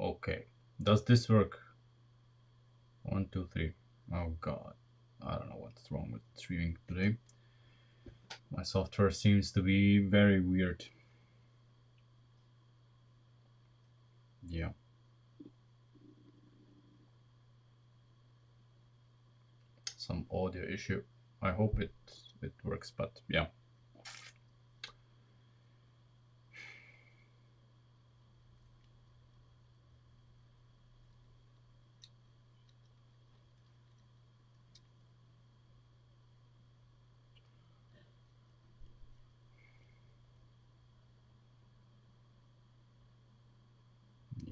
Okay. Does this work? 1, 2, 3. Oh god. I don't know what's wrong with streaming today. My software seems to be very weird. Yeah. Some audio issue. I hope it works, but yeah.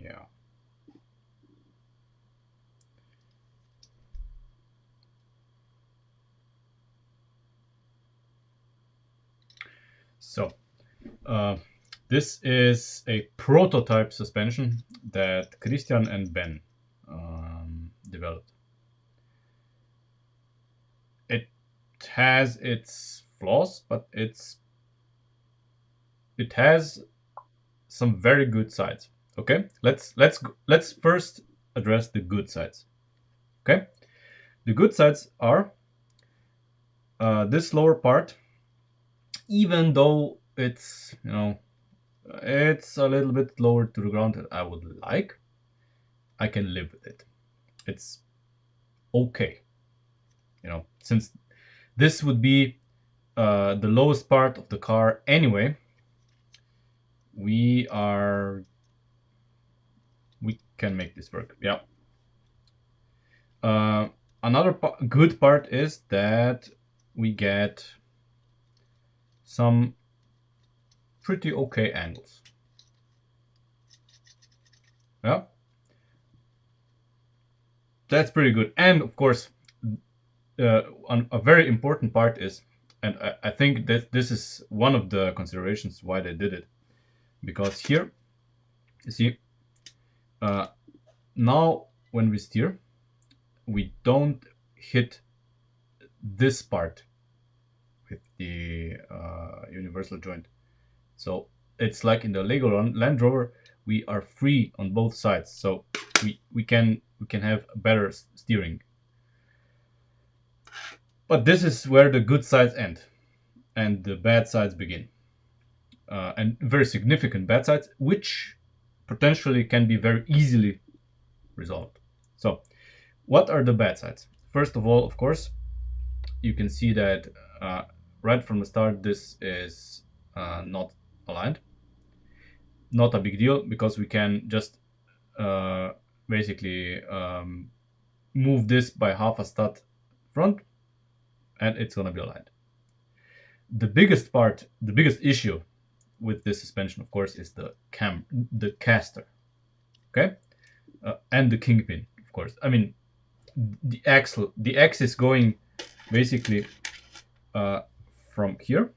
Yeah. So, this is a prototype suspension that Christian and Ben developed. It has its flaws, but it has some very good sides. Okay, let's first address the good sides. Okay, the good sides are this lower part, even though it's it's a little bit lower to the ground than I would like. I can live with it. It's okay, since this would be the lowest part of the car anyway. We can make this work. Yeah. Uh, Another good part is that we get some pretty okay angles. Yeah, that's pretty good. And of course, a very important part is, and I think that this is one of the considerations why they did it, because here, you see, now when we steer, we don't hit this part with the universal joint. So it's like in the Lego Land Rover, we are free on both sides. So we can have better steering. But this is where the good sides end and the bad sides begin. And very significant bad sides, which potentially can be very easily resolved. So what are the bad sides? First of all, of course, you can see that right from the start, this is not aligned. Not a big deal because we can just basically move this by half a stud front and it's gonna be aligned. The biggest issue with this suspension, of course, is the caster, okay, and the kingpin, of course. I mean, the axis going basically from here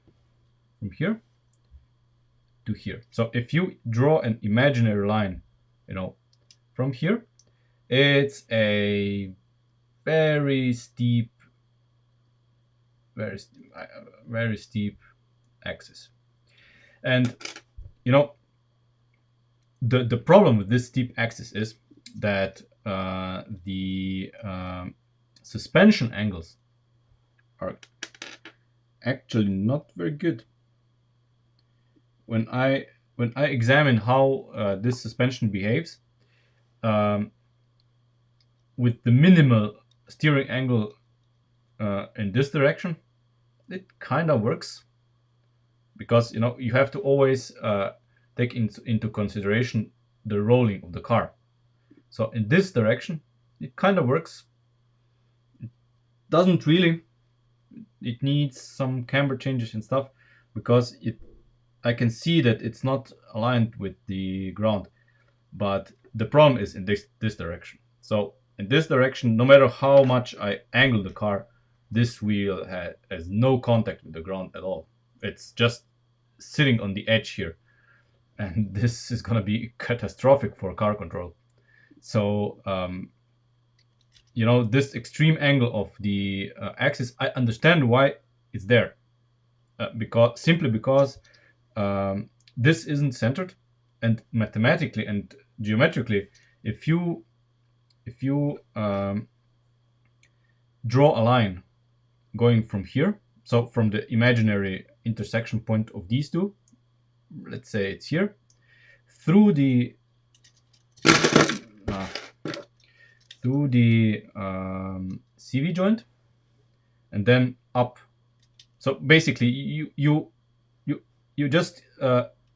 to here. So if you draw an imaginary line, from here, it's a very steep, very steep axis. And the problem with this steep axis is that the suspension angles are actually not very good. When I examine how this suspension behaves with the minimal steering angle in this direction, it kind of works, because you have to always take into consideration the rolling of the car. So in this direction, it kind of works. It doesn't really. It needs some camber changes and stuff, because I can see that it's not aligned with the ground. But the problem is in this direction. So in this direction, no matter how much I angle the car, this wheel has no contact with the ground at all. It's just sitting on the edge here, and this is going to be catastrophic for car control. So this extreme angle of the axis, I understand why it's there, because this isn't centered, and mathematically and geometrically, if you draw a line going from here, so from the imaginary intersection point of these two, let's say it's here, through the CV joint, and then up. So basically, you just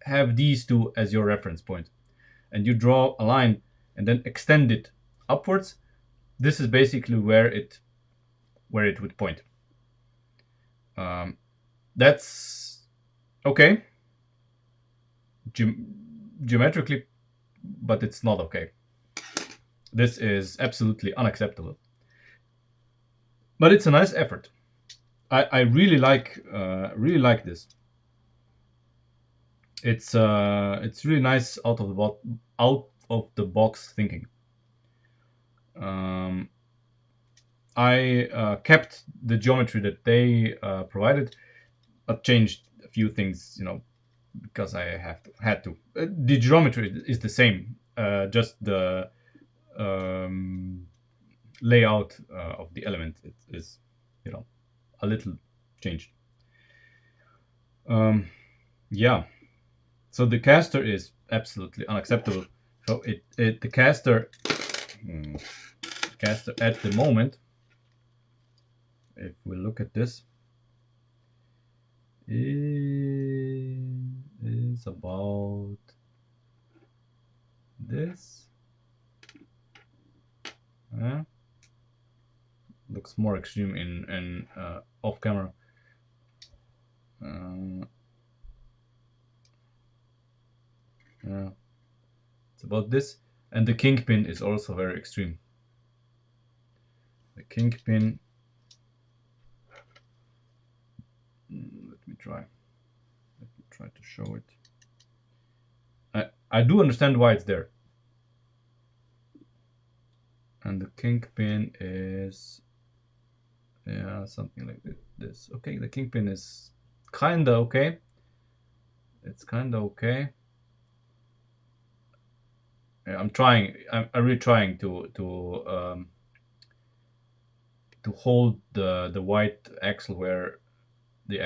have these two as your reference point, and you draw a line and then extend it upwards. This is basically where it would point. That's okay geometrically, but it's not okay. This is absolutely unacceptable. But it's a nice effort. I really like this. It's really nice out of the box thinking. I kept the geometry that they provided, but changed a few things, because I had to. The geometry is the same, just the layout of the element is, a little changed. Yeah. So the caster is absolutely unacceptable. So the caster at the moment, if we look at this, is about this. Looks more extreme in off camera. Yeah, it's about this, and the kingpin is also very extreme. The kingpin. Let me try to show it. I do understand why it's there. And the kingpin is, yeah, something like this. Okay, the kingpin is kinda okay. It's kinda okay. Yeah, I'm really trying to hold the white axle where the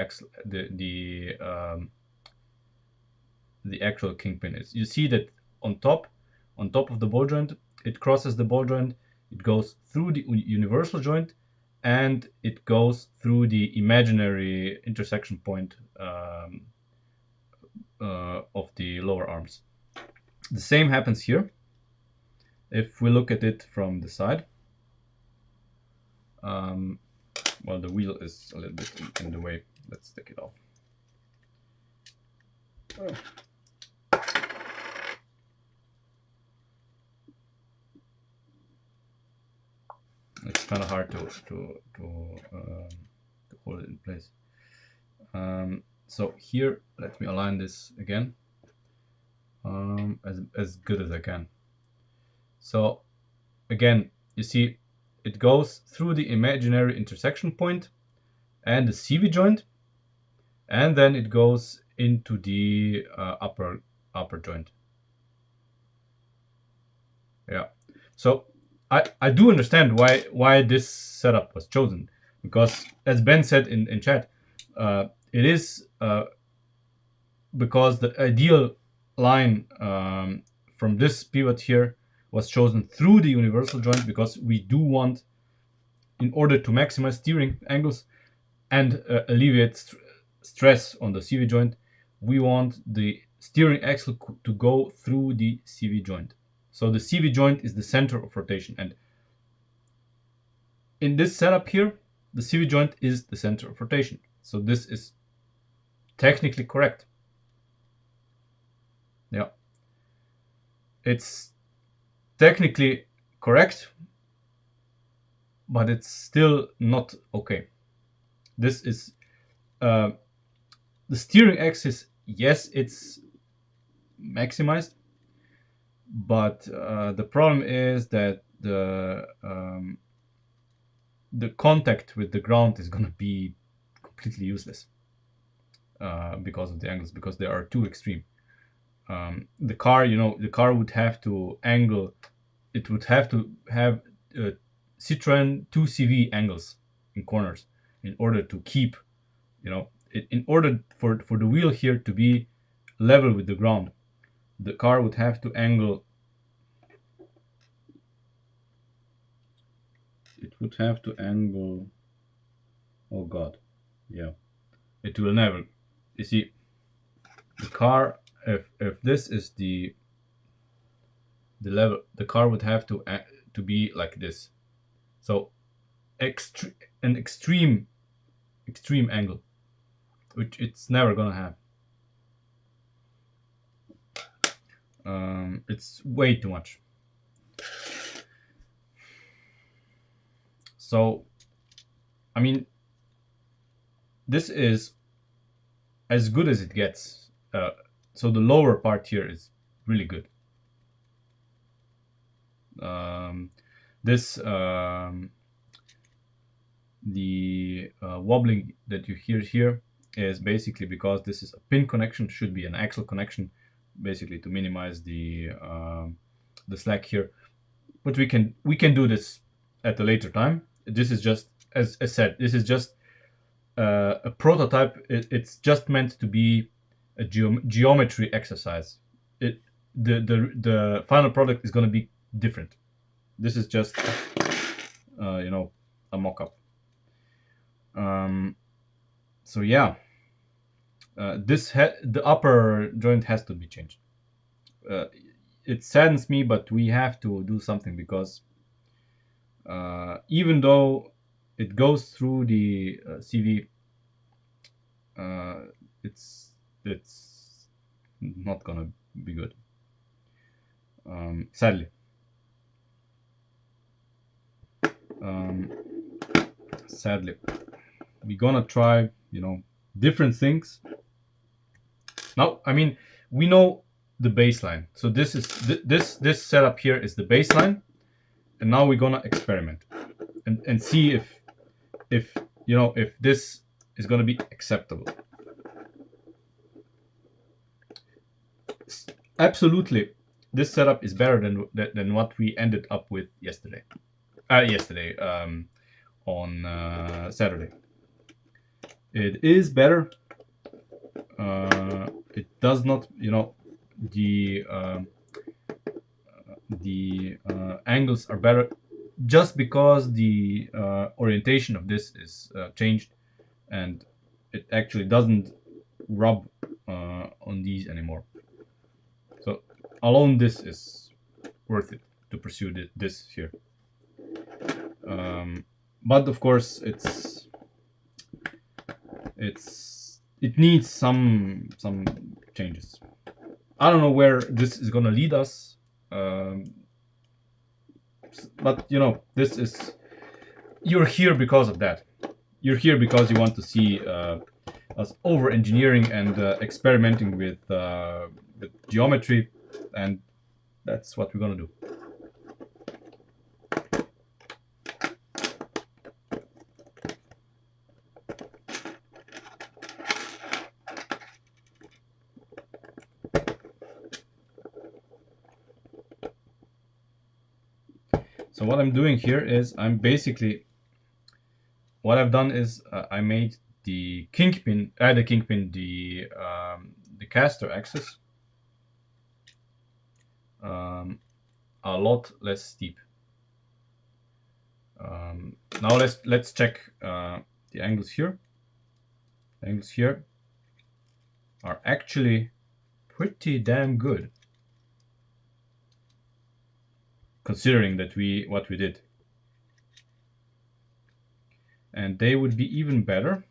actual kingpin is. You see that on top of the ball joint, it crosses the ball joint, it goes through the universal joint, and it goes through the imaginary intersection point of the lower arms. The same happens here. If we look at it from the side, well, the wheel is a little bit in the way. Let's take it off. It's kind of hard to hold it in place. So here, let me align this again as good as I can. So again, you see, it goes through the imaginary intersection point and the CV joint, and then it goes into the upper joint. Yeah. So I do understand why this setup was chosen, because as Ben said in chat, it is because the ideal line from this pivot here was chosen through the universal joint, because we do want, in order to maximize steering angles and alleviate stress on the CV joint, we want the steering axle to go through the CV joint. So the CV joint is the center of rotation, and in this setup here, the CV joint is the center of rotation. So this is technically correct. Yeah. It's technically correct, but it's still not okay. This is the steering axis. Yes, it's maximized, but the problem is that the contact with the ground is going to be completely useless because of the angles, because they are too extreme. the car, the car would have to angle. It would have to have Citroen 2CV angles in corners in order to keep, in order for the wheel here to be level with the ground. The car would have to angle. It would have to angle. Oh God, yeah. It will never. You see, the car. If this is the level, the car would have to be like this. So an extreme angle, which it's never gonna have. It's way too much. So, I mean, this is as good as it gets. So the lower part here is really good. This the wobbling that you hear here is basically because this is a pin connection, should be an axle connection, basically to minimize the slack here. But we can do this at a later time. This is just, as I said, this is just a prototype. It's just meant to be a geometry exercise. The final product is going to be different. This is just a mock-up. So yeah, the upper joint has to be changed. It saddens me, but we have to do something because even though it goes through the CV, it's not gonna be good. Sadly. Sadly, we're gonna try, different things. Now, I mean, we know the baseline. So this is this setup here is the baseline, and now we're gonna experiment and see if this is gonna be acceptable. Absolutely, this setup is better than what we ended up with yesterday. On Saturday. It is better. It does not, the angles are better just because the orientation of this is changed, and it actually doesn't rub on these anymore. So alone, this is worth it to pursue this here. But of course, it needs some changes. I don't know where this is gonna lead us, but this is, you're here because of that. You're here because you want to see us over engineering and experimenting with geometry, and that's what we're gonna do. So what I'm doing here is what I've done is I made the kingpin, the caster axis a lot less steep. Now let's check the angles here. The angles here are actually pretty damn good, considering that what we did. And they would be even better.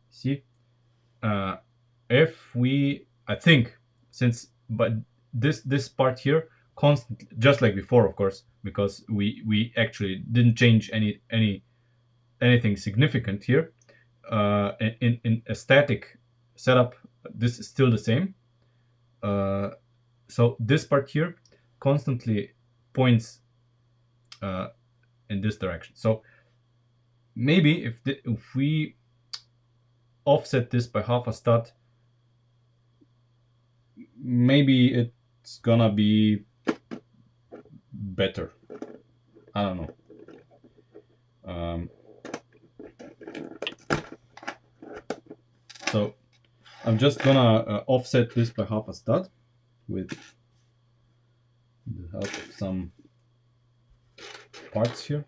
See, if we, I think, but this part here constantly, just like before, of course, because we actually didn't change anything significant here. In a static setup, this is still the same. So this part here constantly points in this direction. So maybe if we offset this by half a stud, maybe it's gonna be better. I don't know. So I'm just gonna offset this by half a stud with the help of some parts here,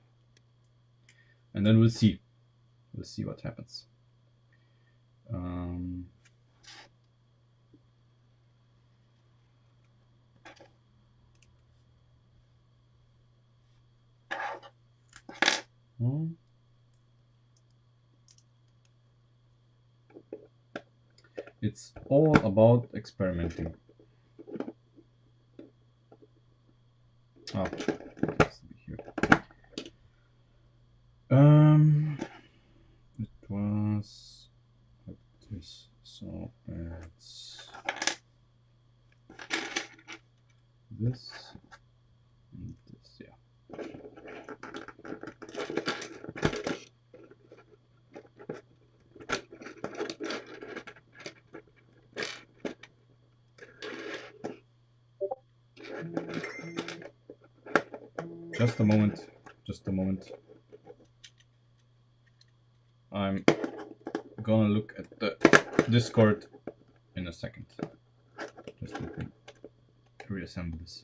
and then we'll see what happens. It's all about experimenting. Oh, let's see here. It was like this, so it's this and this, yeah. Just a moment. I'm gonna look at the Discord in a second. Just let me reassemble this.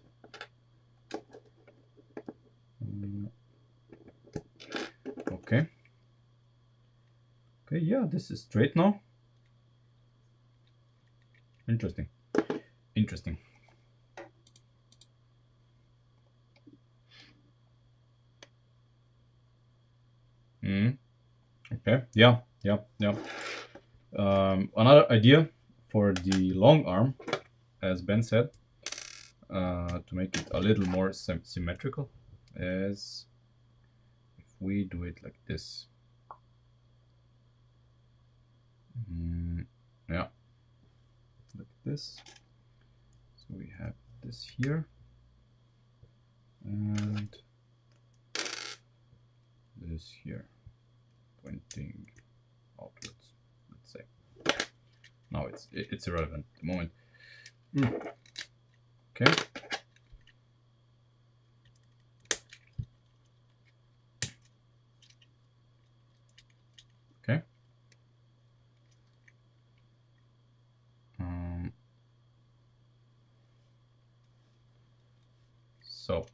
Okay. Okay, yeah, this is straight now. Interesting. Okay, yeah. Another idea for the long arm, as Ben said, to make it a little more symmetrical, is if we do it like this. Yeah, like this. So we have this here and this here, pointing outwards, let's say. Now it's irrelevant at the moment. Okay. Okay. So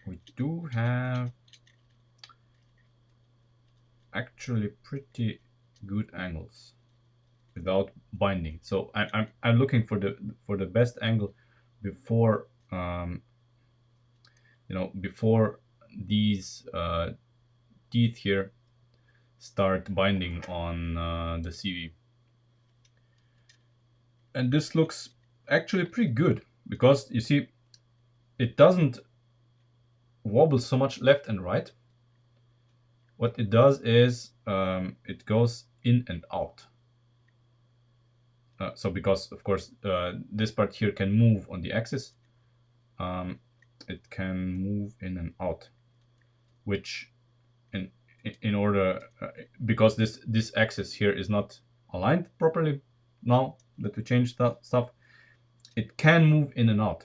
we do have actually pretty good angles without binding. So I'm looking for the best angle before before these teeth here start binding on the CV. And this looks actually pretty good because you see it doesn't wobble so much left and right. What it does is it goes in and out. So because of course this part here can move on the axis, it can move in and out, which in order because this axis here is not aligned properly now that we changed that stuff, it can move in and out,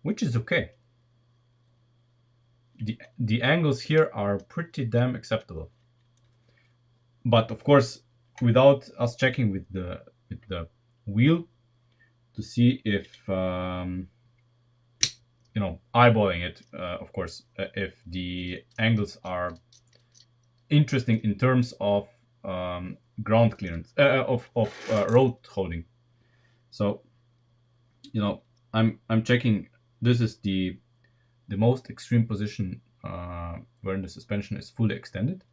which is okay. The angles here are pretty damn acceptable, but of course without us checking with the wheel to see if eyeballing it, of course, if the angles are interesting in terms of ground clearance, of road holding. So, I'm checking. This is the most extreme position where the suspension is fully extended.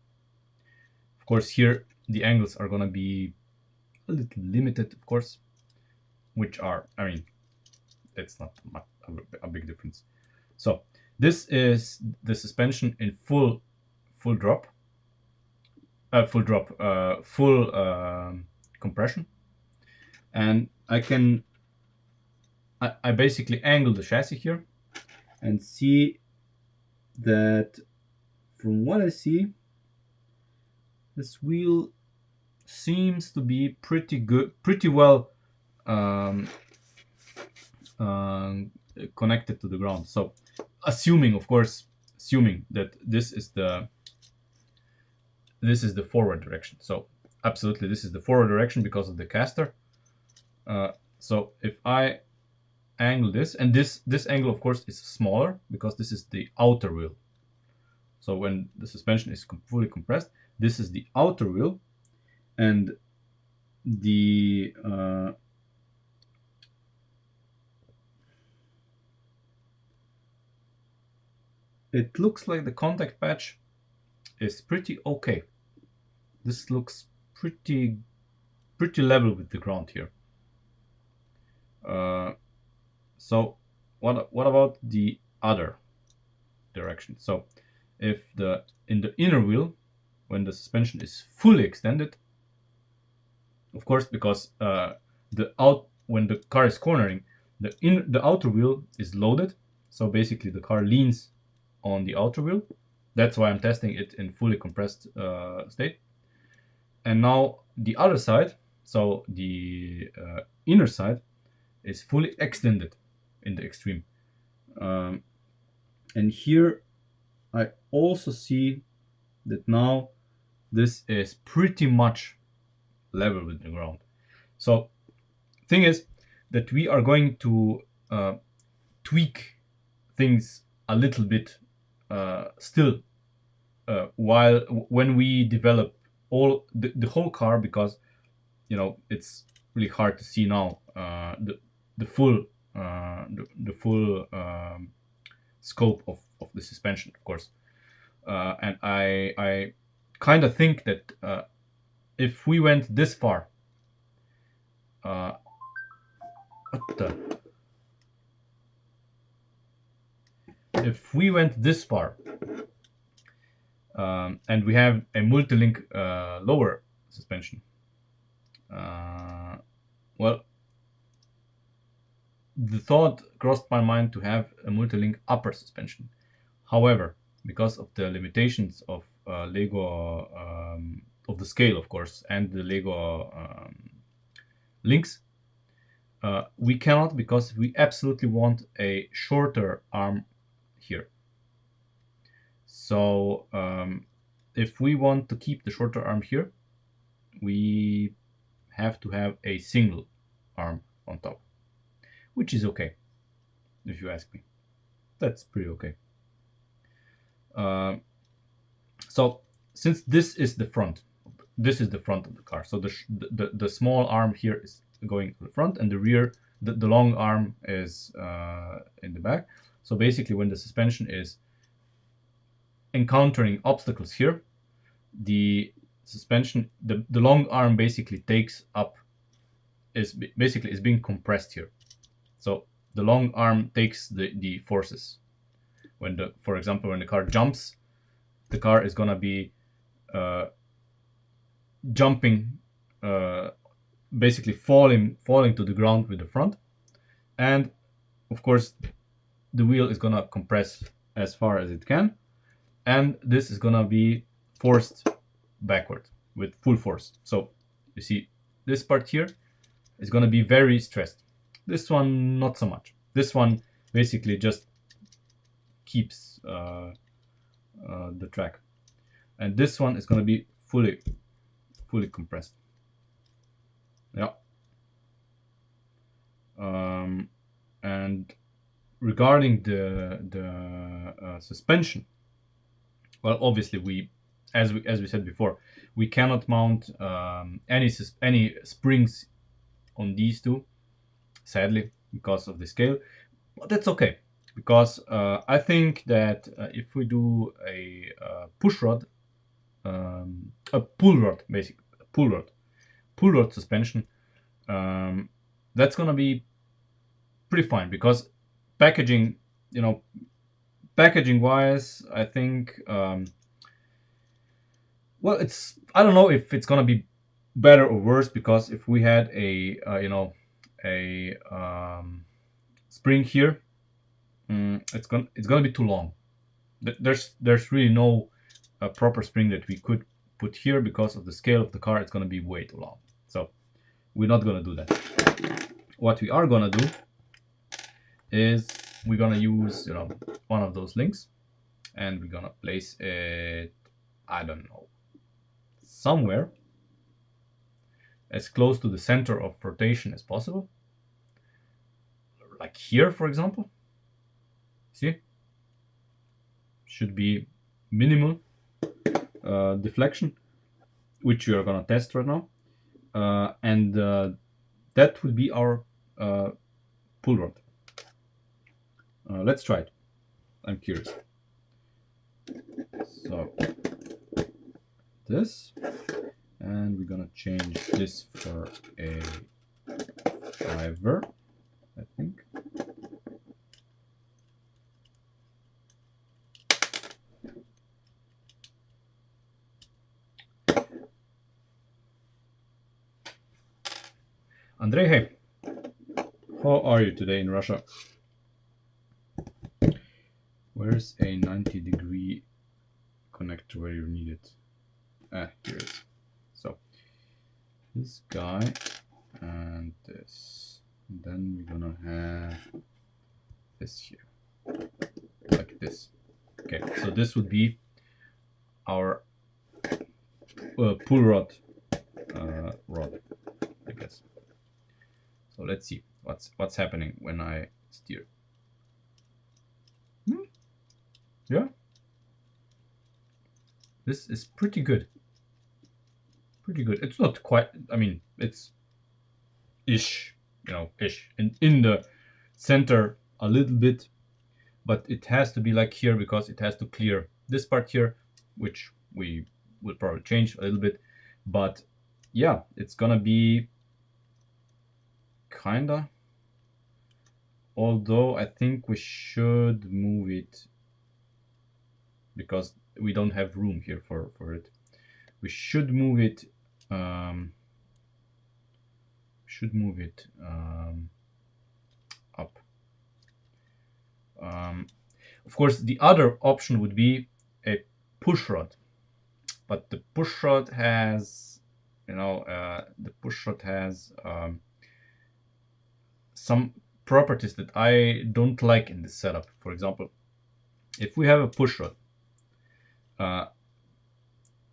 Of course, here the angles are gonna be a little limited, of course, which are, it's not a big difference. So this is the suspension in full drop, full compression, and I basically angle the chassis here and see that from what I see, this wheel seems to be pretty good, pretty well um, um, connected to the ground. So assuming, of course, assuming that this is the forward direction. So absolutely, this is the forward direction because of the caster. So if I angle this, and this angle, of course, is smaller because this is the outer wheel. So when the suspension is fully compressed, this is the outer wheel, and the it looks like the contact patch is pretty okay. This looks pretty level with the ground here. So what about the other direction? So if in the inner wheel, when the suspension is fully extended, of course, because when the car is cornering, the outer wheel is loaded, so basically the car leans on the outer wheel. That's why I'm testing it in fully compressed state. And now the other side, so the inner side, is fully extended in the extreme. And here I also see that now this is pretty much level with the ground. So thing is that we are going to tweak things a little bit still when we develop the whole car, because it's really hard to see now the full scope of the suspension, of course. And I kind of think that if we went this far, what the? If we went this far, and we have a multi-link lower suspension, well, the thought crossed my mind to have a multi-link upper suspension. However, because of the limitations of Lego, of the scale, of course, and the Lego links, we cannot, because we absolutely want a shorter arm here. So if we want to keep the shorter arm here, we have to have a single arm on top, which is okay, if you ask me. That's pretty okay. So since this is the front of the car, so the small arm here is going to the front, and the rear, the long arm is in the back. So basically, when the suspension is encountering obstacles here, the suspension, the long arm basically takes up, is being compressed here. So the long arm takes the forces. For example, when the car jumps, the car is gonna be jumping, basically falling to the ground with the front, and of course the wheel is gonna compress as far as it can, and this is gonna be forced backward with full force. So you see this part here is gonna be very stressed. This one not so much. This one basically just keeps the track, and this one is gonna be fully compressed. Yeah. And regarding the suspension, well, obviously we, as we said before, we cannot mount any springs on these two, sadly, because of the scale. But that's okay, because I think that if we do a push rod, a pull rod, basically pull rod suspension, that's gonna be pretty fine, because packaging wise, I think, well, I don't know if it's gonna be better or worse, because if we had a spring here, it's gonna be too long. there's really no proper spring that we could put here because of the scale of the car. It's going to be way too long. So we're not going to do that. What we are going to do is we're going to use, you know, one of those links, and we're going to place it, I don't know, somewhere as close to the center of rotation as possible. Like here, for example. See? Should be minimal deflection, which we are going to test right now. And that would be our pull rod. Let's try it. I'm curious. So this, and we're gonna change this for a 5er, I think. Andrei, hey, how are you today in Russia? Where's a 90-degree connector where you need it? Ah, here it is. So this guy and this. And then we're gonna have this here, like this. Okay, so this would be our pull rod, I guess. So let's see what's happening when I steer. Yeah, this is pretty good. Pretty good. It's not quite. I mean, it's ish, you know, ish in the center a little bit, but it has to be like here because it has to clear this part here, which we will probably change a little bit. But yeah, it's gonna be kinda. Although I think we should move it because we don't have room here for it. We should move it. Up. Of course, the other option would be a push rod, but the push rod has, you know, some properties that I don't like in this setup. For example, if we have a push rod,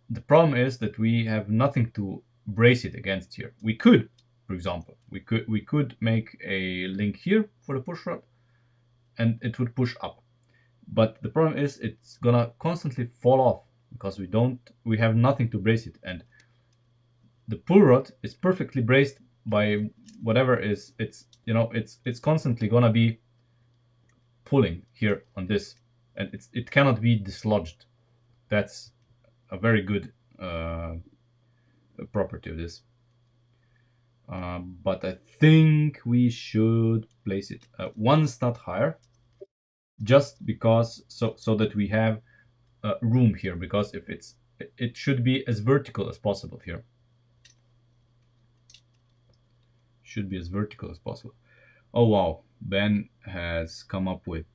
the problem is that we have nothing to brace it against here. We could, for example, we could make a link here for the push rod, and it would push up. But the problem is it's gonna constantly fall off because we have nothing to brace it, and the pull rod is perfectly braced by whatever is it's constantly gonna be pulling here on this, and it cannot be dislodged. That's a very good property of this. But I think we should place it one stud higher, just because so that we have room here, because if it should be as vertical as possible here. Should be as vertical as possible. Oh wow, Ben has come up with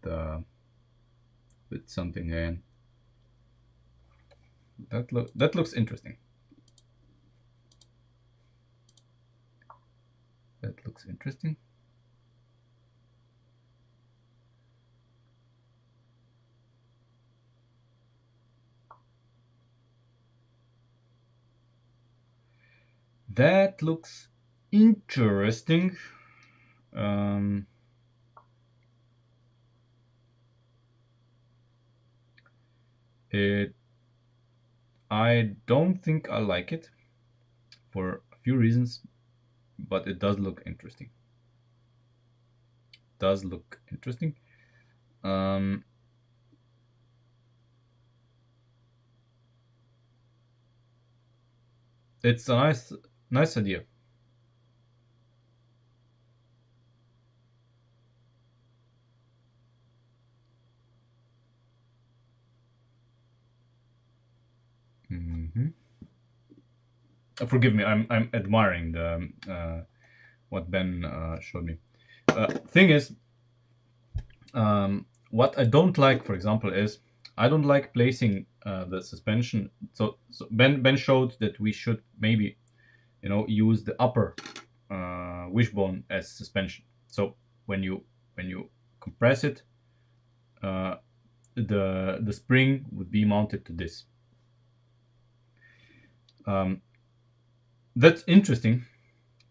something here. That looks interesting. That looks interesting. That looks interesting. I don't think I like it for a few reasons, but it does look interesting. Does look interesting. It's a nice idea. Forgive me, I'm admiring the what Ben showed me. Thing is, what I don't like, for example, is I don't like placing the suspension. So Ben showed that we should maybe, you know, use the upper wishbone as suspension. So when you compress it, the spring would be mounted to this. That's interesting,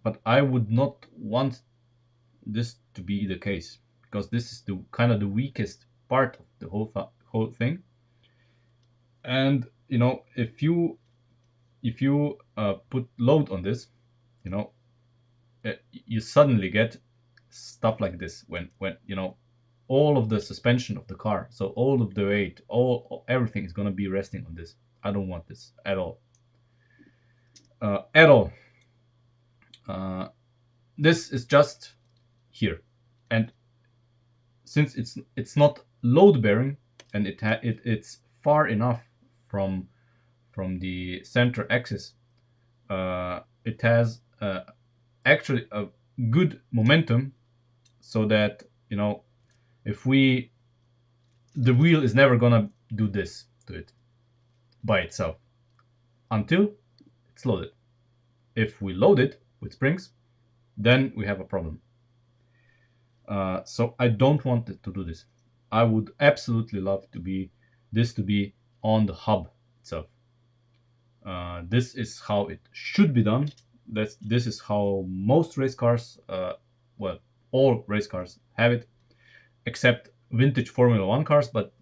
but I would not want this to be the case, because this is the kind of the weakest part of the whole thing. And you know, if you put load on this, you know, you suddenly get stuff like this when you know, all of the suspension of the car, so all of the weight, everything is going to be resting on this. I don't want this at all. At all. This is just here, and since it's not load bearing, and it's far enough from the center axis, it has actually a good momentum, so that, you know, if the wheel is never gonna do this to it by itself until it's loaded. If we load it with springs, then we have a problem. So I don't want it to do this. I would absolutely love this to be on the hub itself. This is how it should be done. This is how most race cars, well, all race cars have it, except vintage Formula One cars, but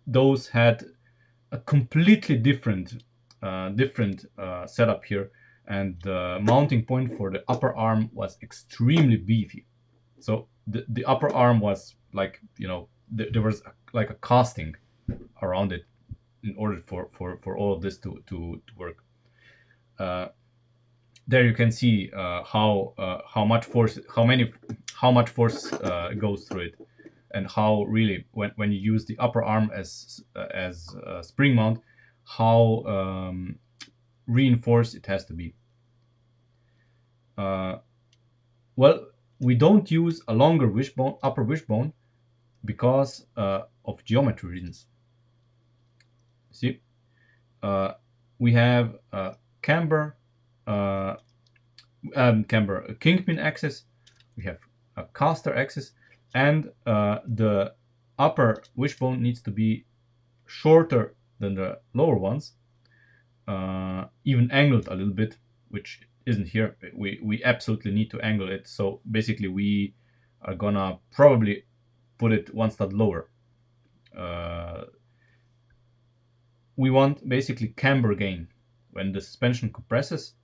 those had a completely different setup here, and the mounting point for the upper arm was extremely beefy. So the upper arm was like, you know, there was like a casting around it in order for all of this to work. There you can see how much force goes through it, and how really when you use the upper arm as spring mount, how reinforced it has to be. Well, we don't use a longer wishbone, upper wishbone, because of geometry reasons. See, we have camber, a kingpin axis, we have a caster axis, and the upper wishbone needs to be shorter than the lower ones, even angled a little bit, which isn't here. We absolutely need to angle it. So basically we are gonna probably put it one stud lower. We want basically camber gain when the suspension compresses.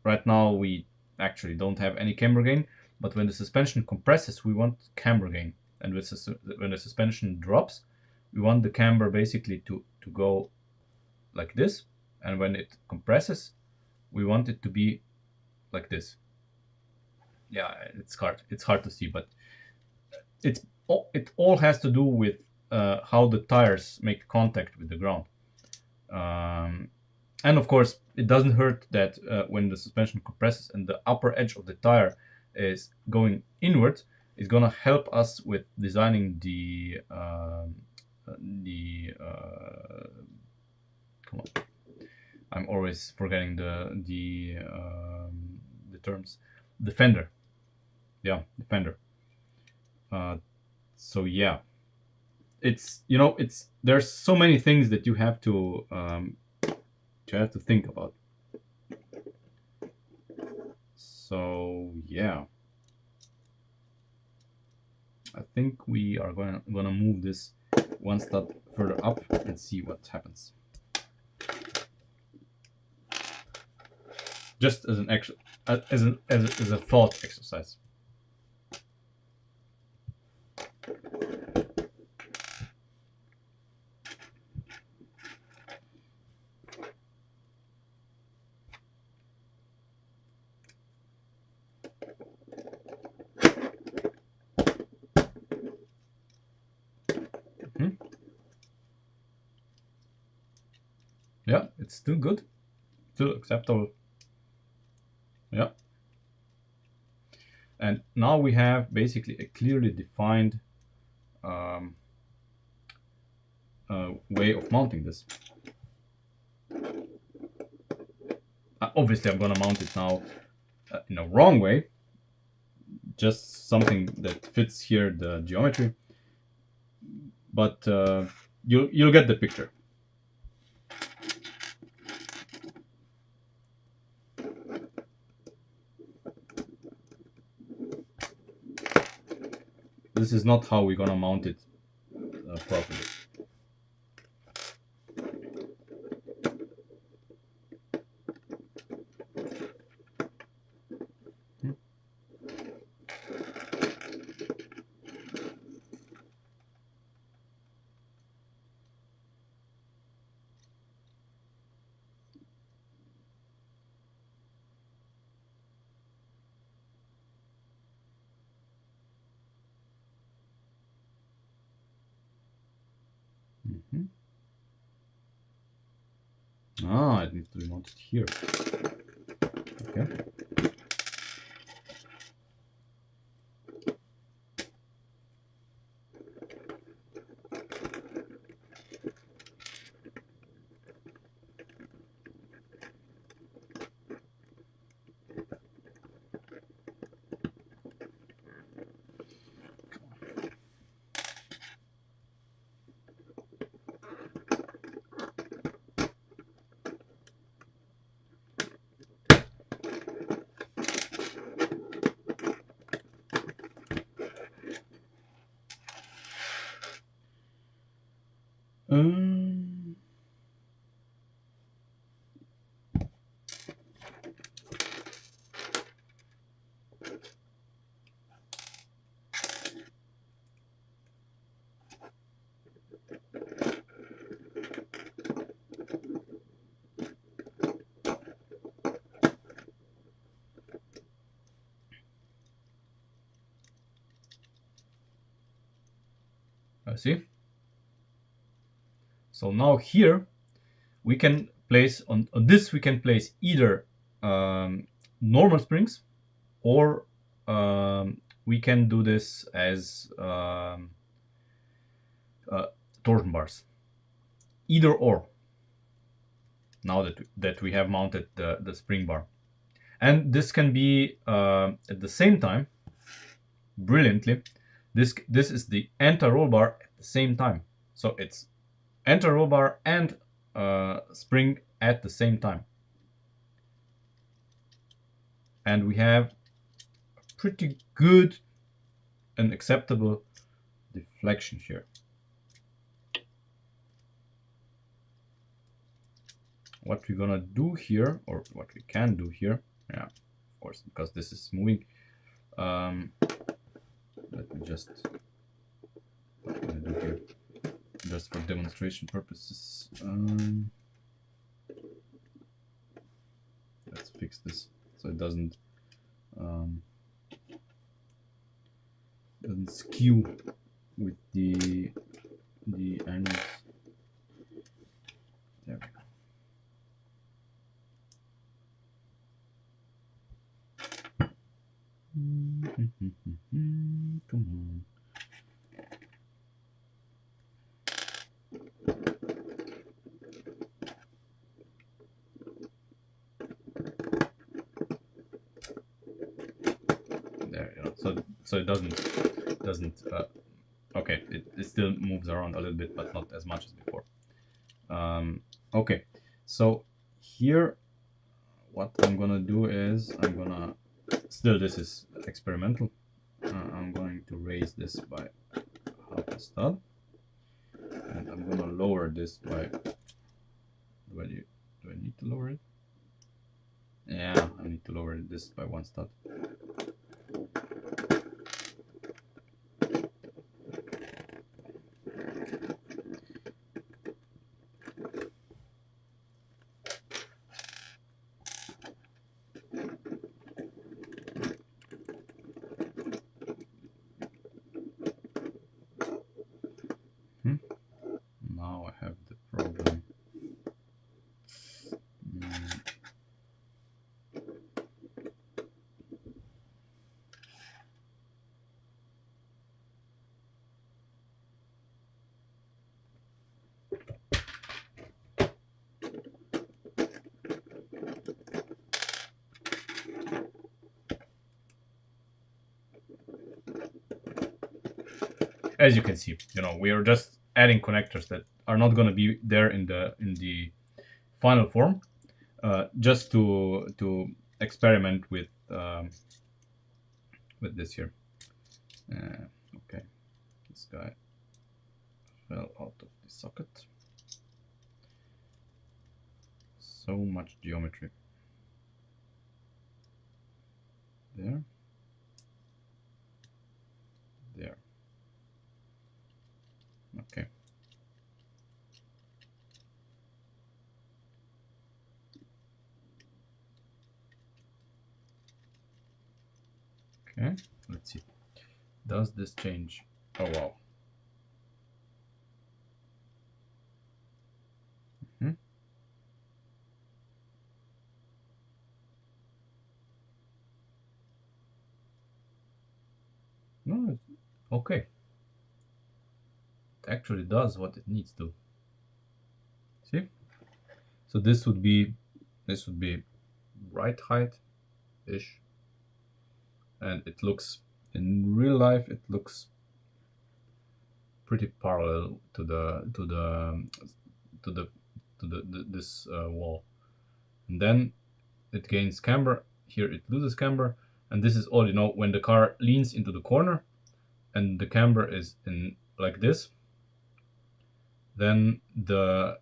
Right now we actually don't have any camber gain, but when the suspension compresses, we want camber gain. And when the suspension drops, we want the camber basically to go like this. And when it compresses, we want it to be like this. Yeah, it's hard to see, but it all has to do with how the tires make contact with the ground. And of course, it doesn't hurt that when the suspension compresses and the upper edge of the tire is going inwards, it's gonna help us with designing the come on, I'm always forgetting the terms. The fender, yeah, the fender. So yeah, it's, you know, there's so many things that you have to think about. So yeah, I think we are gonna move this one step further up and see what happens. Just as an as a thought exercise. Yeah, it's still good, still acceptable. Yeah. And now we have basically a clearly defined way of mounting this. Obviously, I'm gonna mount it now in a wrong way, just something that fits here the geometry, but you'll get the picture. This is not how we're gonna mount it properly. Ah, it needs to be mounted here. Okay. See? So now here we can place on this we can place either normal springs, or we can do this as torsion bars. Either or. Now that we have mounted the spring bar, and this can be at the same time, brilliantly. This is the anti-roll bar at the same time. So it's anti-roll bar and spring at the same time. And we have a pretty good and acceptable deflection here. What we're gonna do here, or what we can do here, yeah, of course, because this is moving. Let me just, what can I do here? Just for demonstration purposes. Let's fix this so it doesn't skew with the angles. There we go. Come on. There, you know, so it doesn't okay, it still moves around a little bit, but not as much as before. Okay, so here what I'm gonna do is I'm gonna, still this is experimental, I'm going to raise this by half a stud, and I'm gonna lower this by, do I need to lower it? Yeah, I need to lower this by 1 stud. Now I have the problem. as you can see, you know, we are just adding connectors that are not going to be there in the final form, just to experiment with this here. Okay, this guy fell out of the socket. So much geometry. There. There. Okay. Okay, let's see. Does this change? Oh wow. No, it's okay. It actually does what it needs to. See? So this would be right height ish. And it looks, in real life, it looks pretty parallel to this wall. And then it gains camber. Here it loses camber, and this is all, you know, when the car leans into the corner and the camber is in like this, then the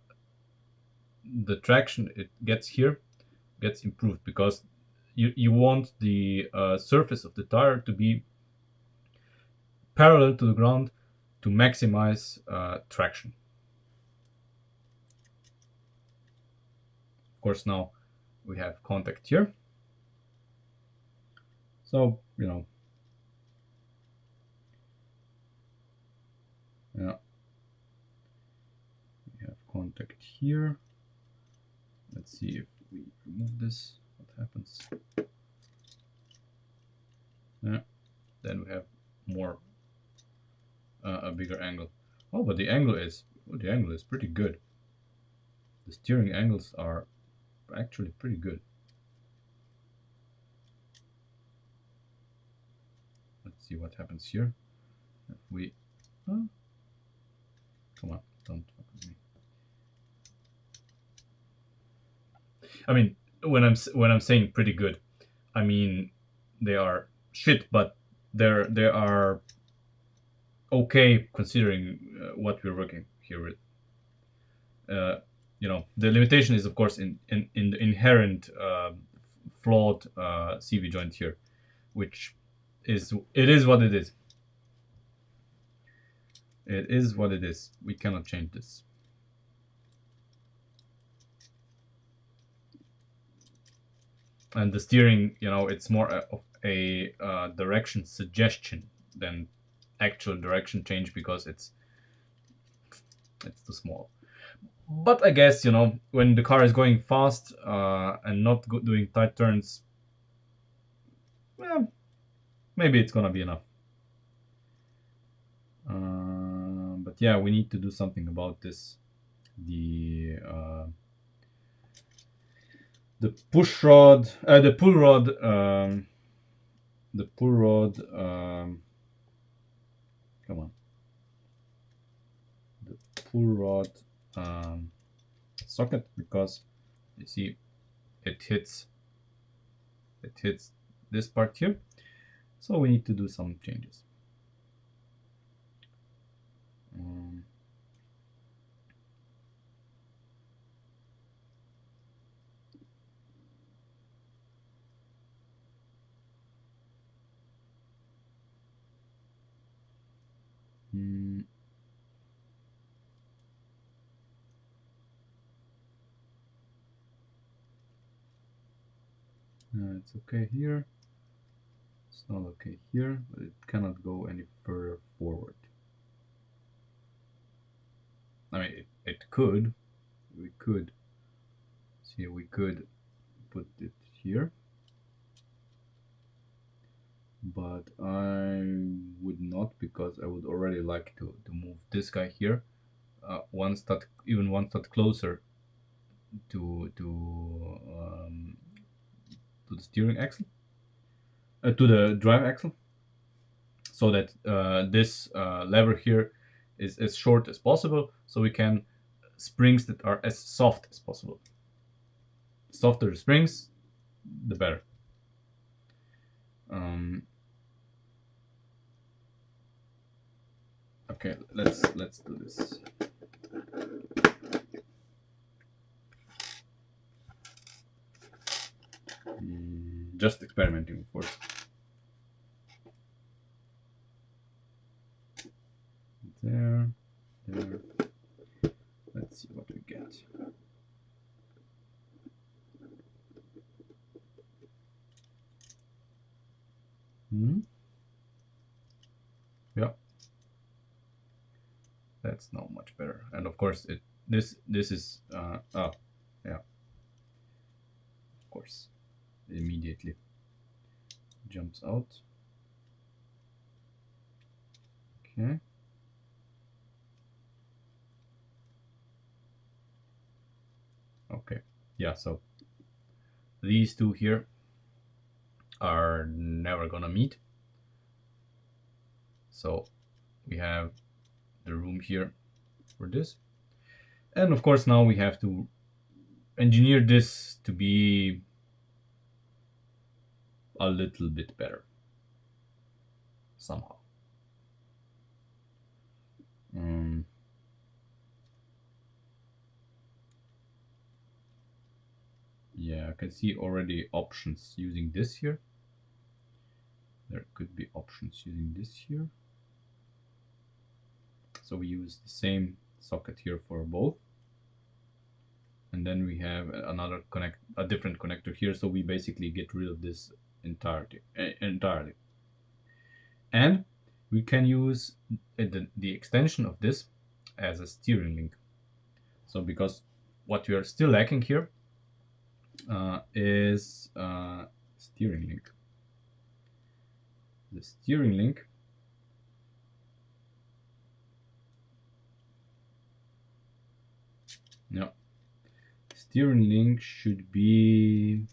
traction it gets here gets improved, because you want the surface of the tire to be parallel to the ground to maximize traction. Of course, now we have contact here, so you know, yeah, we have contact here. Let's see if we remove this, what happens. Yeah, then we have more a bigger angle. Oh, but the angle is pretty good. The steering angles are actually pretty good. Let's see what happens here. If we, come on, don't fuck with me. I mean, when I'm saying pretty good, I mean they are shit, but they are okay considering what we're working here with. You know, the limitation is of course in the inherent flawed CV joint here, which is what it is. It is what it is. We cannot change this. And the steering, you know, it's more of a direction suggestion than actual direction change, because it's too small. But I guess, you know, when the car is going fast and not doing tight turns, well, maybe it's gonna be enough. But yeah, we need to do something about this. The push rod, the pull rod, come on, the pull rod socket, because you see it hits this part here, so we need to do some changes. It's okay here. It's not okay here, but it cannot go any further forward. I mean, it could. We could. See, we could put it here. But I would not, because I would already like to move this guy here one stat closer to the steering axle, to the drive axle. so that this lever here is as short as possible, so we can springs that are as soft as possible. The softer the springs, the better. Okay, let's do this. Just experimenting, of course. There. Let's see what we get. Yeah, that's now much better. And of course, this is yeah, of course, immediately jumps out. Okay. Okay. Yeah. So these two here are never gonna meet. So we have the room here for this. And of course, now we have to engineer this to be a little bit better somehow. Yeah, I can see already options using this here. There could be options using this here. So we use the same socket here for both. And then we have a different connector here. So we basically get rid of this entirely. And we can use the extension of this as a steering link. So because what we are still lacking here is steering link. The steering link steering link should be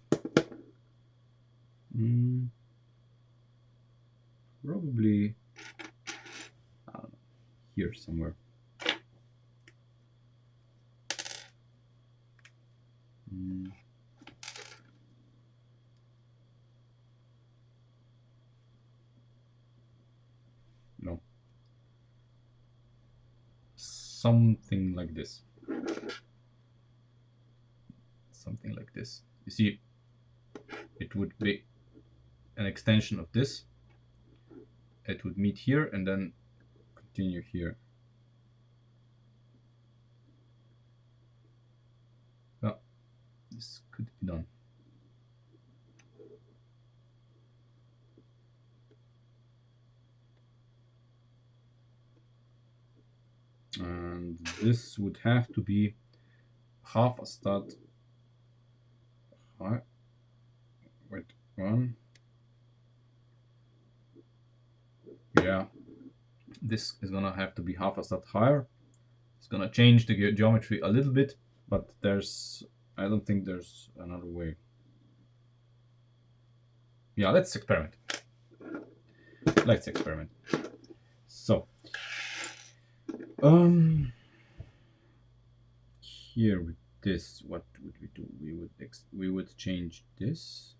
probably here somewhere. No. Something like this. Something like this. You see, it would be an extension of this. It would meet here and then continue here. Well, this could be done. And this would have to be half a stud high. Wait, one. Yeah, this is gonna have to be half a stud higher. It's gonna change the geometry a little bit, but I don't think there's another way. Yeah, let's experiment. So, here with this, what would we do? We would change this.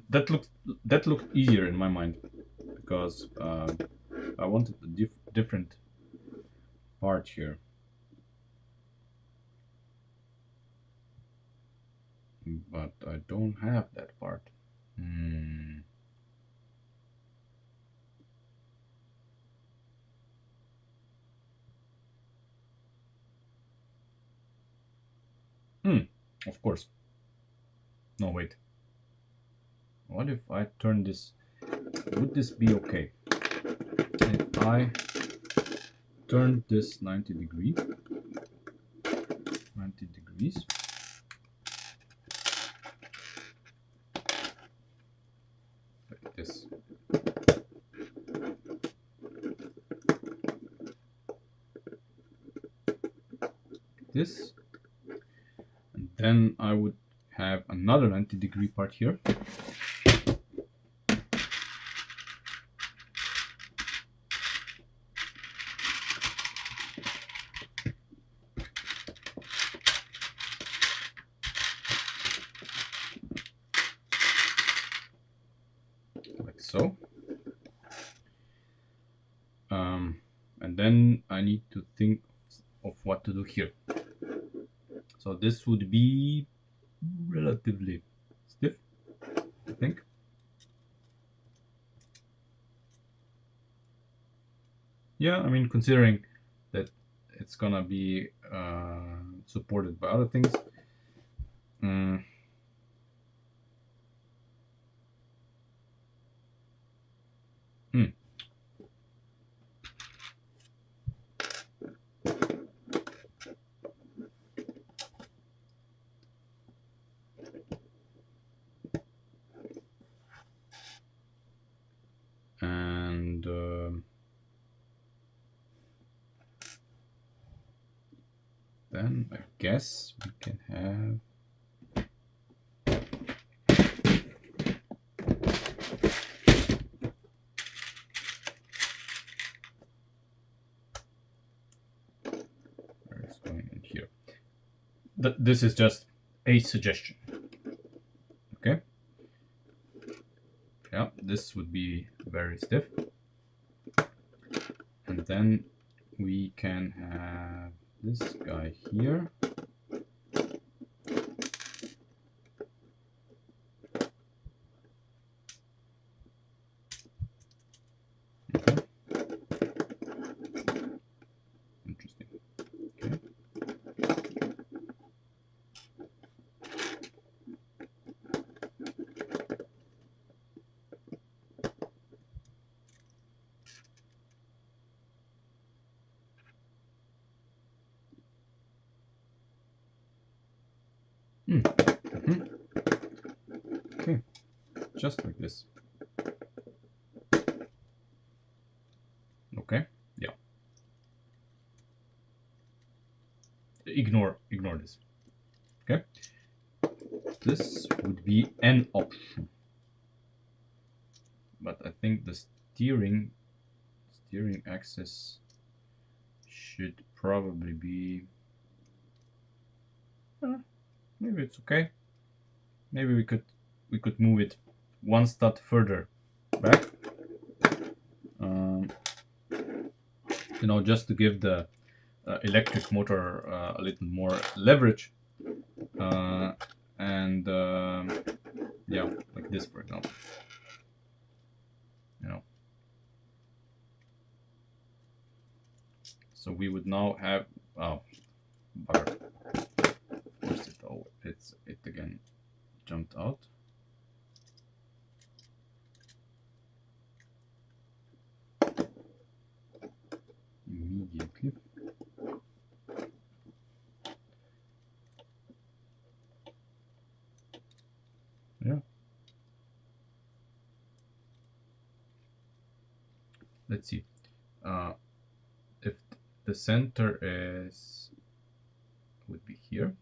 That looked easier in my mind because I wanted a different part here. But I don't have that part. Of course. No, wait. What if I turn this? Would this be okay? If I turn this 90 degrees, like this. And then I would have another 90-degree part here. Like so. And then I need to think of what to do here. So this would be relatively stiff, I think. Yeah, I mean, considering that it's gonna be supported by other things. And then I guess we can have where it's going in here. This is just a suggestion. Okay. Yeah, this would be very stiff. And then we can have this guy here. Okay. Interesting. Okay. Okay, just like this. Okay, yeah. Ignore this. Okay, this would be an option, but I think the steering axis should probably be. Maybe it's okay. Maybe we could move it one stud further back. You know, just to give the electric motor a little more leverage. And yeah, like this, for example. You know. So we would now have bugger. Of course it again jumped out. Immediately. Yeah. Let's see. If the center would be here.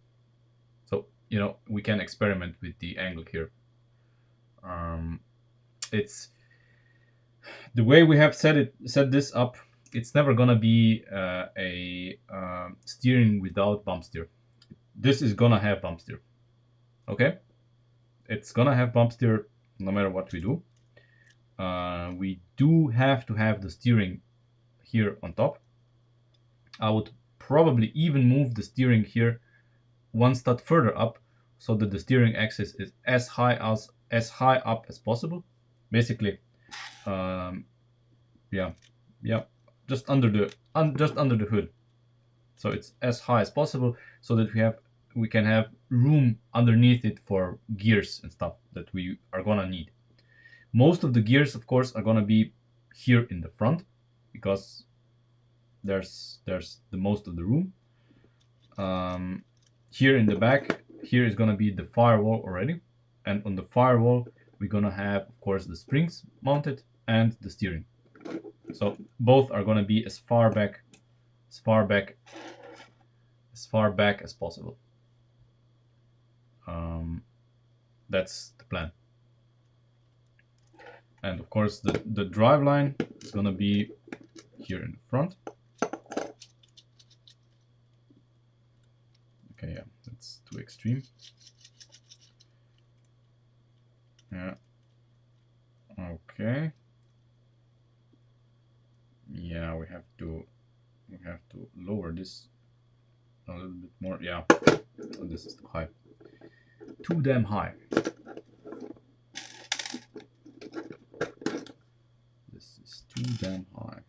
So, you know, we can experiment with the angle here. It's the way we have set this up. It's never gonna be a steering without bump steer. This is gonna have bump steer. Okay, it's gonna have bump steer no matter what we do. We do have to have the steering here on top. I would probably even move the steering here one stud further up so that the steering axis is as high up as possible. Basically, yeah, just under the hood. So it's as high as possible so that we can have room underneath it for gears and stuff that we are gonna need. Most of the gears, of course, are gonna be here in the front because there's the most of the room. Here in the back, here is gonna be the firewall already, and on the firewall we're gonna have, of course, the springs mounted and the steering. So both are gonna be as far back as possible. That's the plan. And of course the drive line is gonna be here in the front. Okay, yeah, that's too extreme. Yeah. Okay. Yeah, we have to lower this a little bit more. Yeah, oh, this is too high. Too damn high. This is too damn high.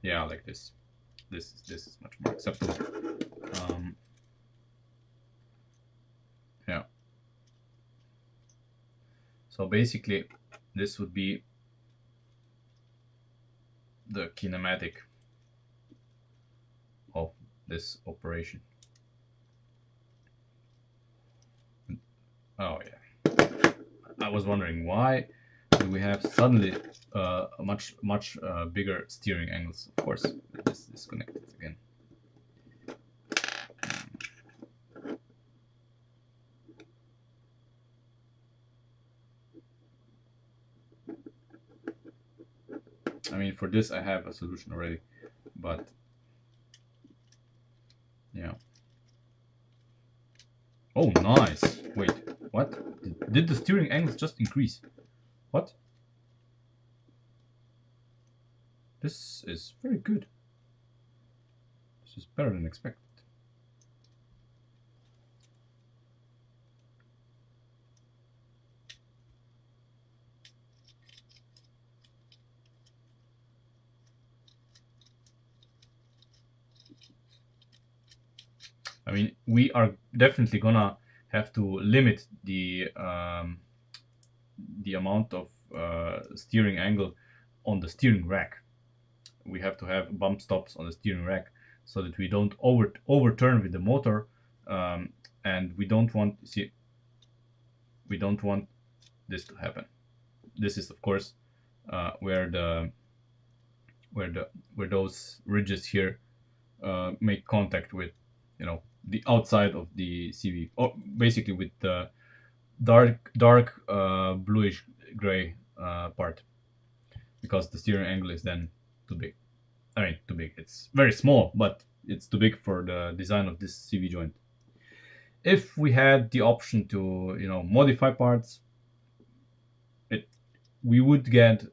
Yeah, like this. This is much more acceptable. Yeah. So basically, this would be the kinematic of this operation. Oh yeah. I was wondering why do we have suddenly much bigger steering angles. Of course, this is connected again. I mean, for this I have a solution already, but yeah. Oh, nice. Wait, what? Did the steering angles just increase? What? This is very good. This is better than expected. I mean, we are definitely gonna have to limit the amount of steering angle on the steering rack. We have to have bump stops on the steering rack so that we don't overturn with the motor, and we don't want this to happen. This is of course where those ridges here make contact with, you know, the outside of the CV, or basically with the dark bluish gray part, because the steering angle is then too big. I mean, too big. It's very small, but it's too big for the design of this CV joint. If we had the option to, you know, modify parts, we would get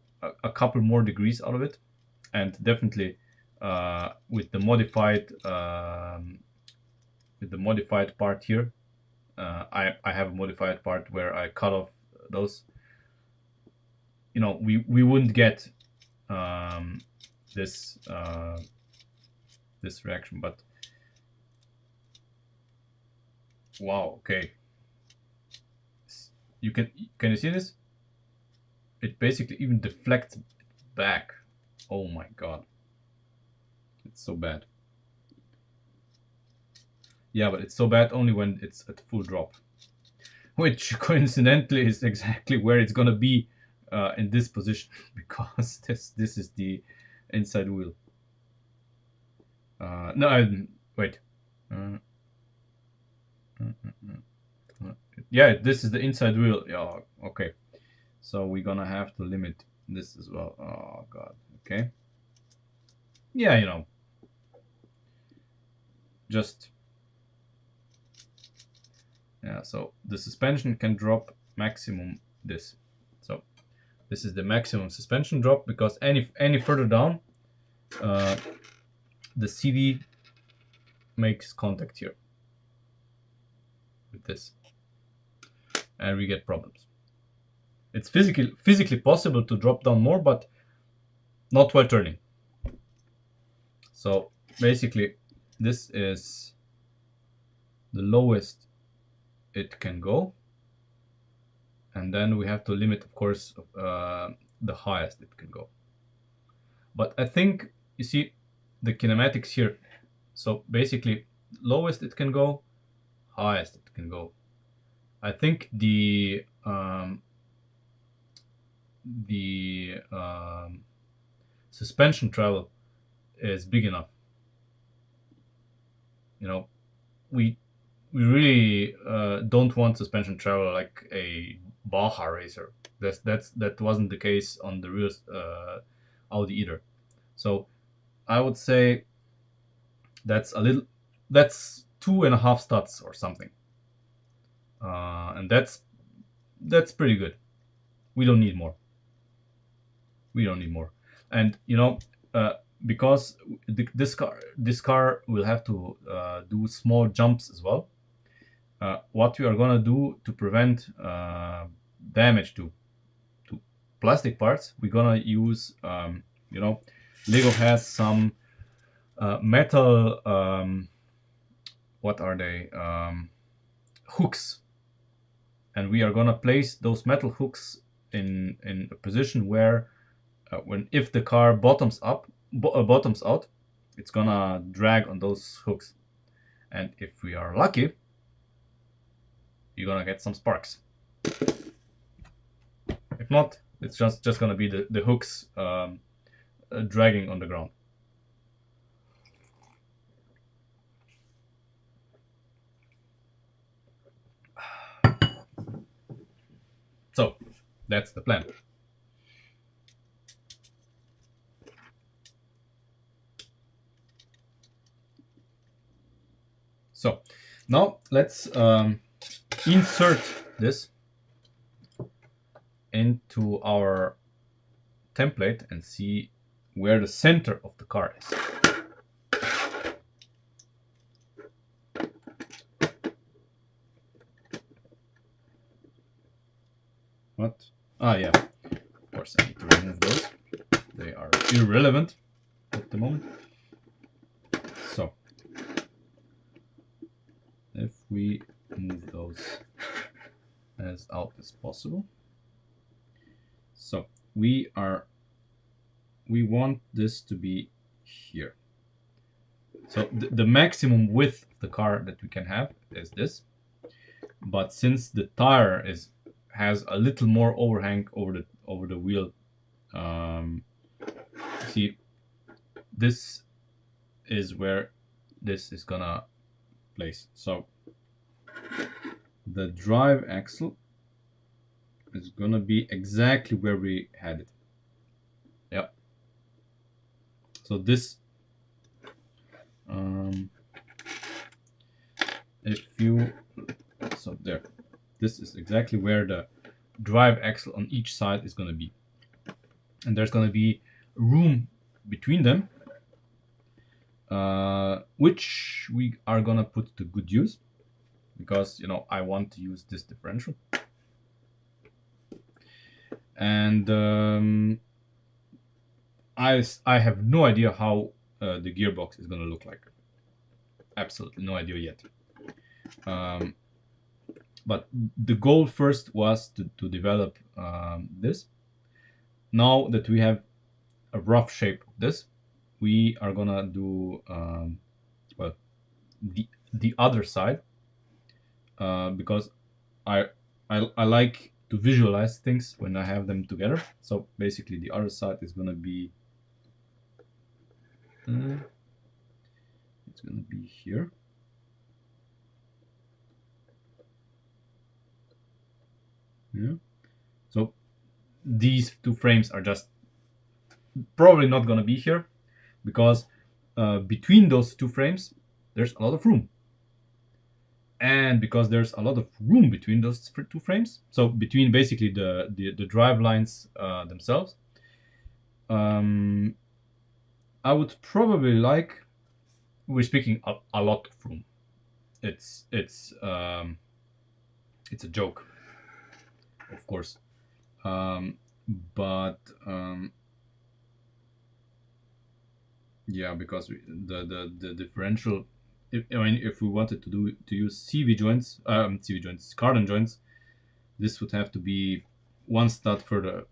a couple more degrees out of it, and definitely with the modified part here, I have a modified part where I cut off those. You know, we wouldn't get this this reaction, but wow, okay. Can you see this? It basically even deflects back. Oh my god, it's so bad. Yeah, but it's so bad only when it's at full drop, which coincidentally is exactly where it's gonna be in this position, because this is the inside wheel. No, wait. Yeah, this is the inside wheel. Yeah, okay. So we're gonna have to limit this as well. Oh god. Okay. Yeah, you know, just yeah. So the suspension can drop maximum this. So this is the maximum suspension drop, because any further down, the CV makes contact here with this, and we get problems. It's physically possible to drop down more, but not while turning. So basically, this is the lowest it can go, and then we have to limit, of course, the highest it can go. But I think you see the kinematics here. So basically, lowest it can go, highest it can go. I think the suspension travel is big enough. You know, we really don't want suspension travel like a Baja racer. That wasn't the case on the real Audi either. So I would say that's a little, that's 2.5 studs or something, and that's pretty good. We don't need more. We don't need more. And uh, because this car will have to do small jumps as well. What we are gonna do to prevent damage to plastic parts, we're gonna use Lego has some metal, what are they, hooks, and we are gonna place those metal hooks in a position where when if the car bottoms out, it's gonna drag on those hooks, and if we are lucky, you're gonna get some sparks. If not, it's just gonna be the hooks dragging on the ground. So that's the plan. So now let's insert this into our template and see where the center of the car is. What? Ah, yeah. Of course, I need to remove those. They are irrelevant at the moment. So, if we move those as out as possible. So, we want this to be here. So, the maximum width of the car that we can have is this. But since the tire has a little more overhang over the wheel, see, this is where this is gonna place. So the drive axle is gonna be exactly where we had it. Yep. So this, so there, this is exactly where the drive axle on each side is gonna be, and there's gonna be room between them, which we are gonna put to good use, because I want to use this differential. And I have no idea how the gearbox is gonna look like. Absolutely no idea yet. But the goal first was to develop this. Now that we have a rough shape of this, we are gonna do well, the other side, because I like to visualize things when I have them together. So basically the other side is gonna be it's gonna be here. Yeah. So these two frames are just probably not gonna be here, because between those two frames there's a lot of room. And because there's a lot of room between those two frames, so between basically the drive lines themselves, I would probably like, we're speaking a lot of room. It's a joke, of course, but yeah, because the differential, if we wanted to use CV joints, cardan joints, this would have to be 1 stud further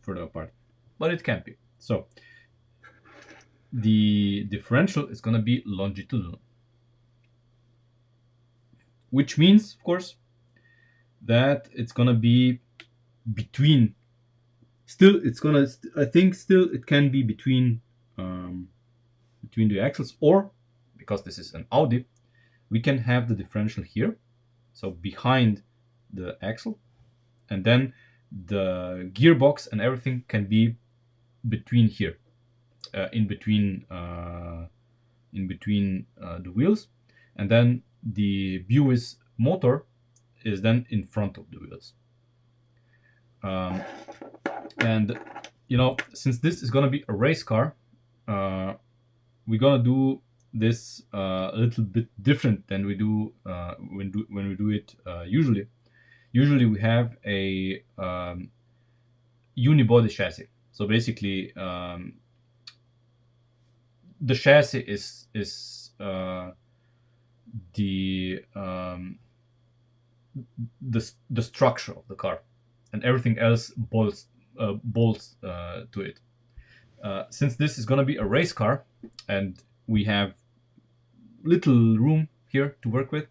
apart, but it can't be. So the differential is going to be longitudinal, which means, of course, that it's gonna be between. Still, it's gonna. I think still it can be between the axles, or because this is an Audi, we can have the differential here, so behind the axle, and then the gearbox and everything can be between here, in between the wheels, and then the Buick's motor is then in front of the wheels. And since this is gonna be a race car, we're gonna do this a little bit different than we do when we do it usually. Usually we have a unibody chassis. So basically, the chassis is the structure of the car, and everything else bolts to it. Since this is gonna be a race car, and we have little room here to work with,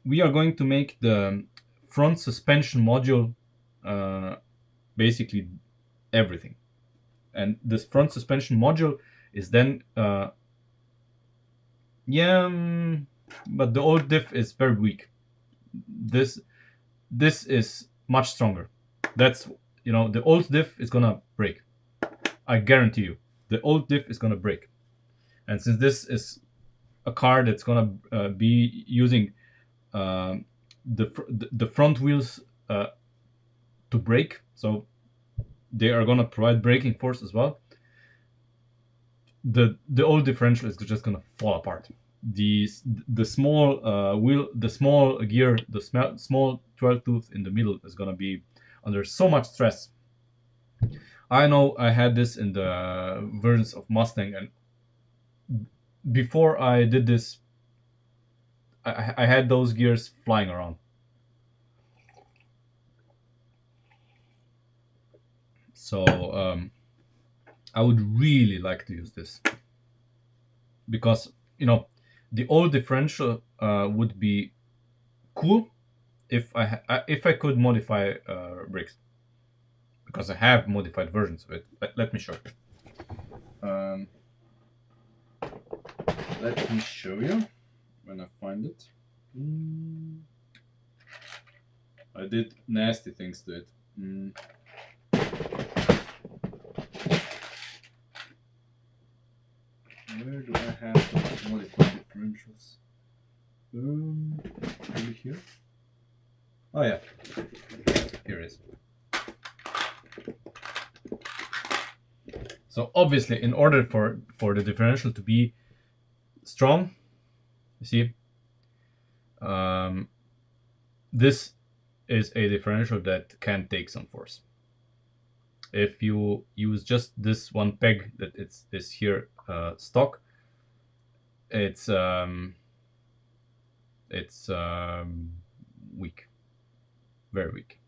we are going to make the front suspension module basically everything. And this front suspension module is then but the old diff is very weak. This is much stronger. That's the old diff is gonna break. I guarantee you, the old diff is gonna break. And since this is a car that's gonna be using the front wheels to brake, so they are gonna provide braking force as well. The old differential is just gonna fall apart. The small wheel, the small gear, the small 12 tooth in the middle is gonna be under so much stress. I know I had this in the versions of Mustang, and before I did this, I had those gears flying around. So I would really like to use this, because the old differential would be cool if I could modify brakes, because I have modified versions of it. Let me show you. Let me show you when I find it. I did nasty things to it. Where do I have those modified differentials? Over here. Oh yeah, here it is. So obviously, in order for the differential to be strong, you see, this is a differential that can take some force. If you use just this one peg that is here stock, it's weak, very weak.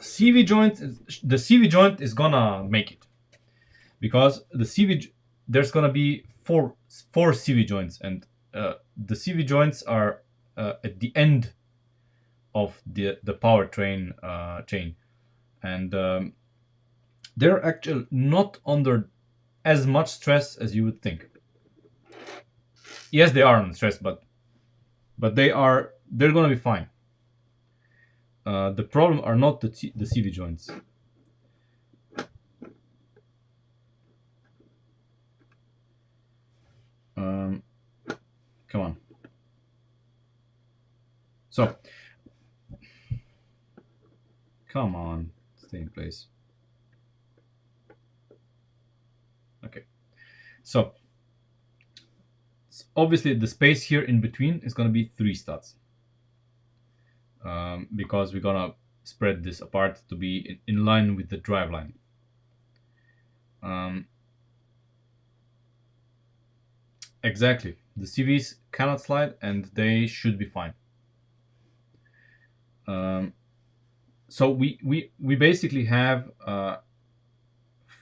CV joint, the CV joint is gonna make it, because there's gonna be four CV joints, and the CV joints are at the end of the powertrain chain, and they're actually not under as much stress as you would think. Yes, they are under stress, but they're gonna be fine. The problem are not the CV joints. Come on. So, come on, stay in place. Okay. So, obviously the space here in between is going to be 3 studs. Because we're going to spread this apart to be in line with the driveline. Exactly. The CVs cannot slide, and they should be fine. So we basically have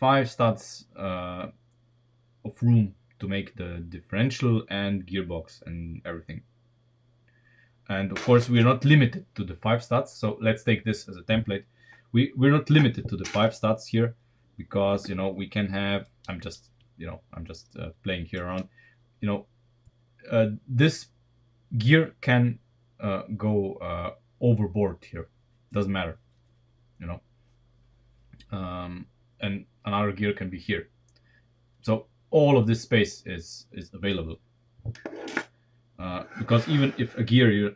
5 studs of room to make the differential and gearbox and everything. And of course, we're not limited to the 5 stats. So let's take this as a template. We're not limited to the 5 stats here, because we can have. I'm just playing here around. This gear can go overboard here. Doesn't matter. You know, and another gear can be here. So all of this space is available. Because even if a gear,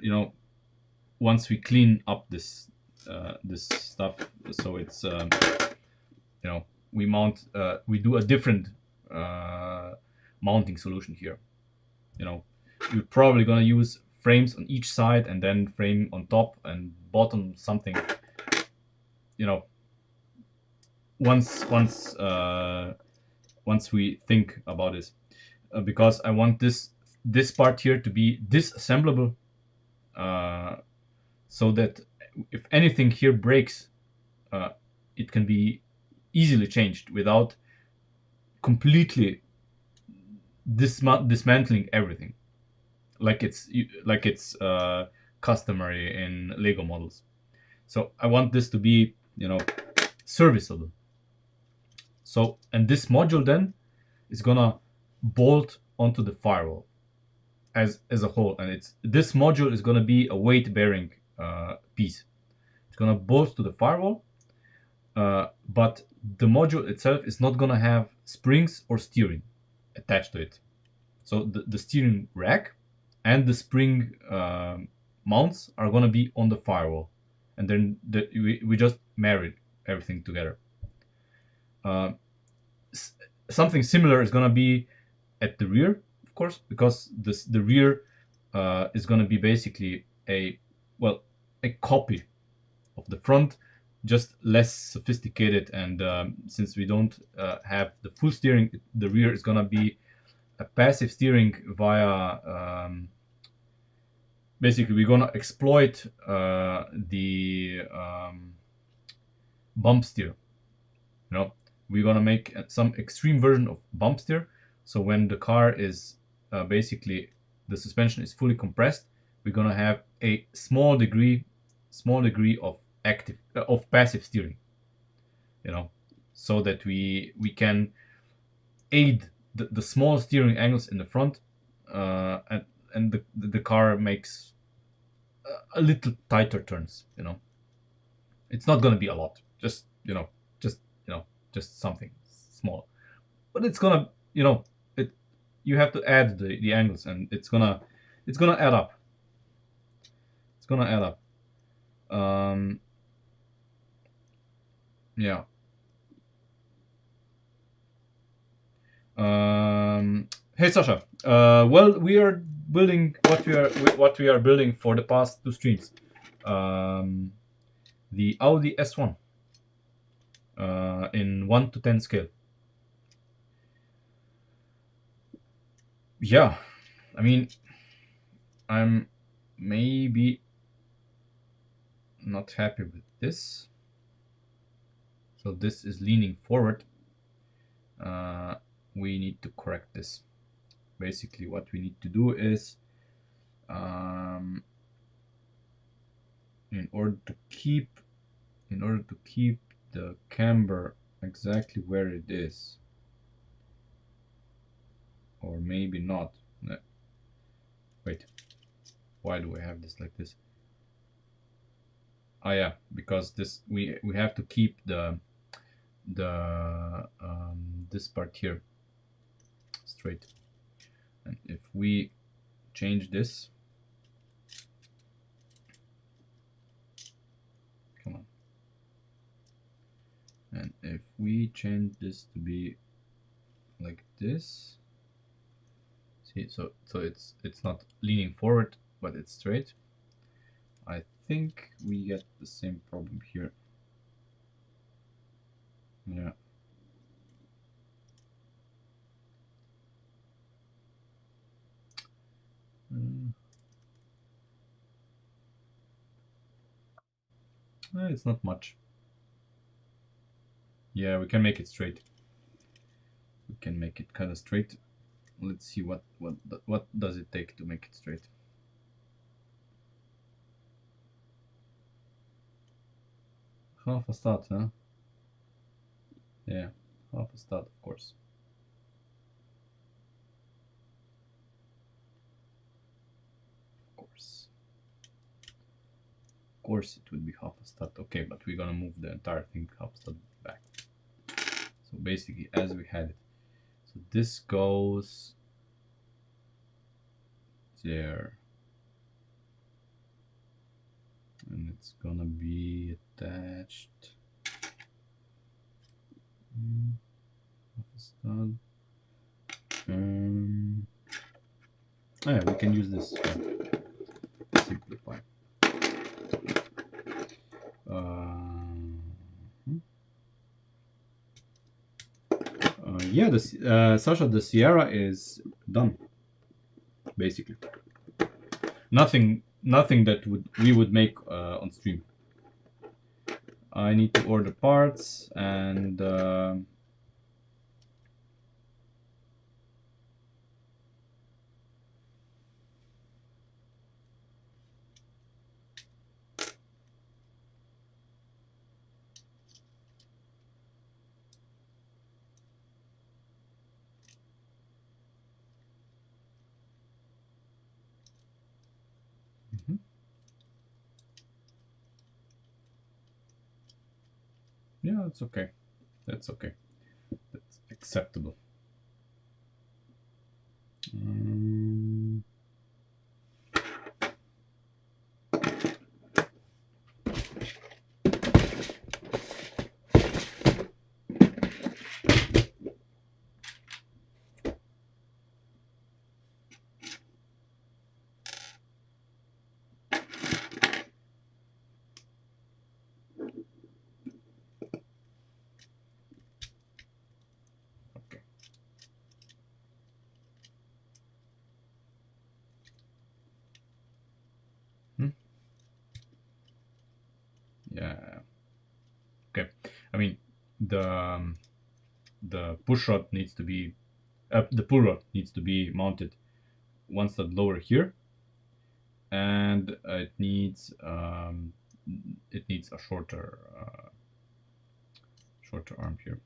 once we clean up this stuff, so it's we mount, we do a different mounting solution here. We're probably gonna use frames on each side and then frame on top and bottom something. Once we think about this, because I want this part here to be disassemblable, so that if anything here breaks, it can be easily changed without completely dismantling everything, like it's customary in Lego models. So I want this to be serviceable. So, and this module then is gonna bolt onto the firewall as a whole, and this module is gonna be a weight bearing piece. It's gonna bolt to the firewall, but the module itself is not gonna have springs or steering attached to it. So the steering rack and the spring mounts are gonna be on the firewall, and then we just married everything together. Something similar is gonna be at the rear, of course, because the rear is gonna be basically a copy of the front, just less sophisticated. And since we don't have the full steering, the rear is gonna be a passive steering via. Basically, we're gonna exploit the bump steer. We're gonna make some extreme version of bump steer. So when the car is basically the suspension is fully compressed, we're gonna have a small degree of passive steering. So that we can aid the small steering angles in the front, and the car makes a little tighter turns. It's not gonna be a lot, just something small, but it's gonna you have to add the angles, and it's gonna add up. Yeah. Hey Sasha. Well, we are building what we are building for the past 2 streams. The Audi S1 in 1 to 10 scale. Yeah, I mean, I'm maybe not happy with this. So this is leaning forward. We need to correct this. Basically, what we need to do is, in order to keep the camber exactly where it is, or maybe not. No. Wait, why do I have this like this? Oh yeah, because this we have to keep the this part here straight. And if we change this, come on, and if we change this to be like this, see, so it's not leaning forward, but it's straight. I think we get the same problem here. Yeah. It's not much. Yeah, we can make it straight. We can make it kind of straight. let's see what does it take to make it straight. Half a stud, huh? Yeah, half a stud, of course. Of course it would be half a stud. Okay, but we're gonna move the entire thing half a stud back. So basically, as we had it. So this goes there. And it's gonna be attached. Half a stud. Oh yeah, we can use this. Simplify. Yeah, Sasha, the Sierra is done. Basically, nothing that we would make on stream. I need to order parts and. Yeah, that's okay. That's okay. That's acceptable. Yeah. Okay. I mean, the push rod needs to be the pull rod needs to be mounted one step lower here, and it needs a shorter arm here.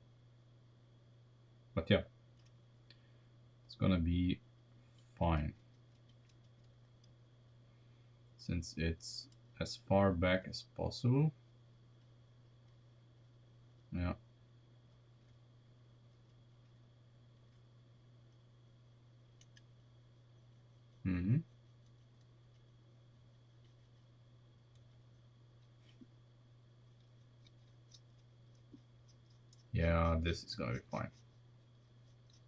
But yeah, it's gonna be fine since it's as far back as possible. Yeah. Yeah, this is gonna be fine.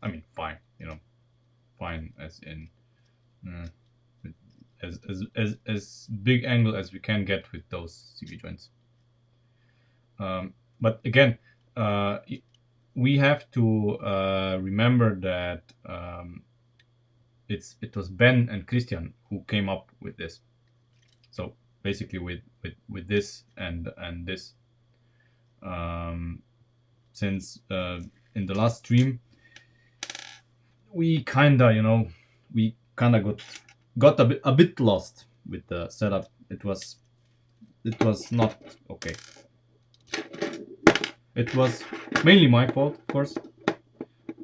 I mean, fine, fine as in as big angle as we can get with those CV joints. But again, we have to remember that it was Ben and Christian who came up with this. So basically, with this and this, since in the last stream we kinda got a bit lost with the setup. It was not okay. It was mainly my fault, of course,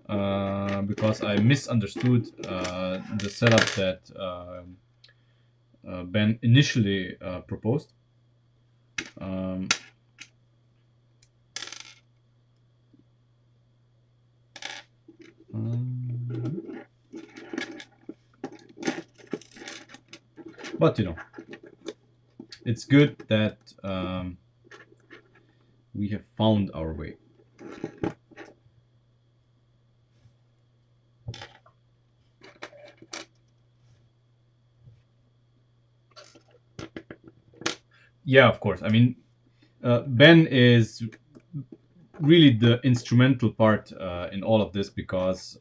because I misunderstood the setup that Ben initially proposed. But it's good that we have found our way. Yeah, of course. I mean, Ben is really the instrumental part in all of this because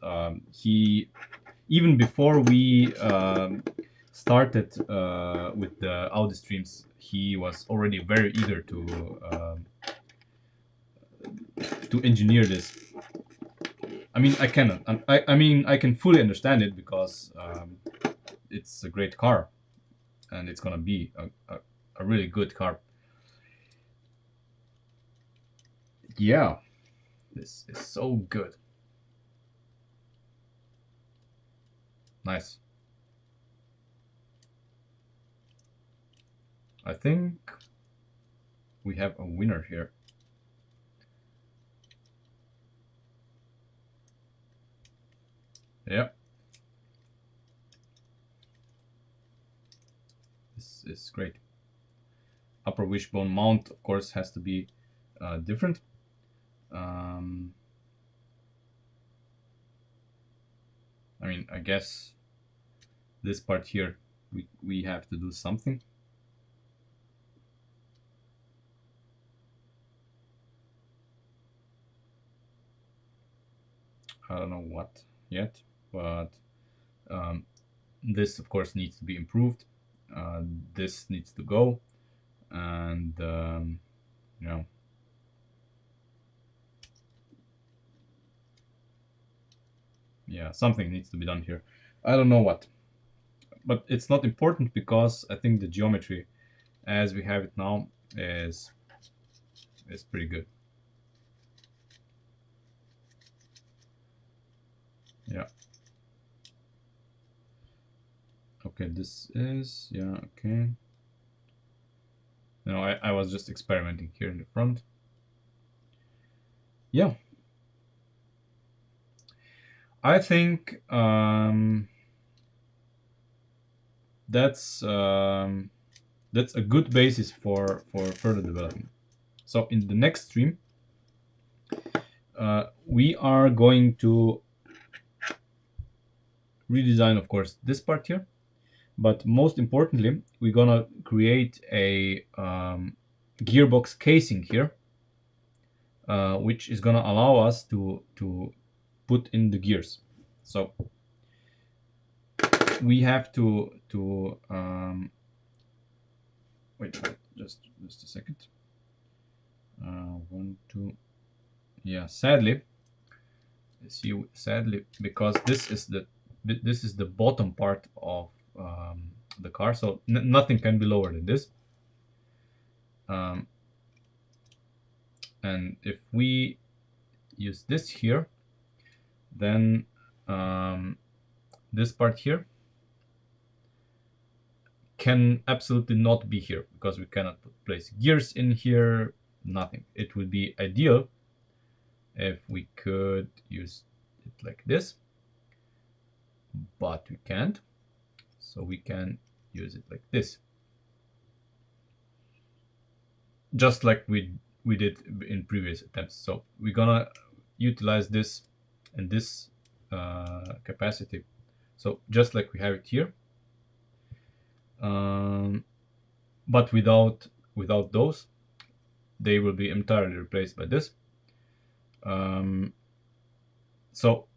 he, even before we started with the Audi streams, he was already very eager to engineer this. I mean, I cannot. I mean, I can fully understand it because it's a great car, and it's gonna be a really good car. Yeah, this is so good. Nice. I think we have a winner here. Yeah. This is great. Upper wishbone mount, of course, has to be different. I mean, I guess this part here, we have to do something. I don't know what yet, but this, of course, needs to be improved. This needs to go, and you know, yeah, something needs to be done here. I don't know what, but it's not important because I think the geometry, as we have it now, is pretty good. Yeah. Okay, this is, yeah, okay. No, I was just experimenting here in the front. Yeah. I think that's a good basis for further development. So in the next stream, we are going to redesign, of course, this part here, but most importantly, we're gonna create a gearbox casing here, which is gonna allow us to put in the gears. So we have to wait, just a second. One, two. Yeah, sadly, because this is the bottom part of the car, so nothing can be lower than this. And if we use this here, then this part here can absolutely not be here because we cannot place gears in here, nothing. It would be ideal if we could use it like this, but we can't. So we can use it like this, just like we did in previous attempts. So we're gonna utilize this and this capacity. So just like we have it here, but without those, they will be entirely replaced by this. So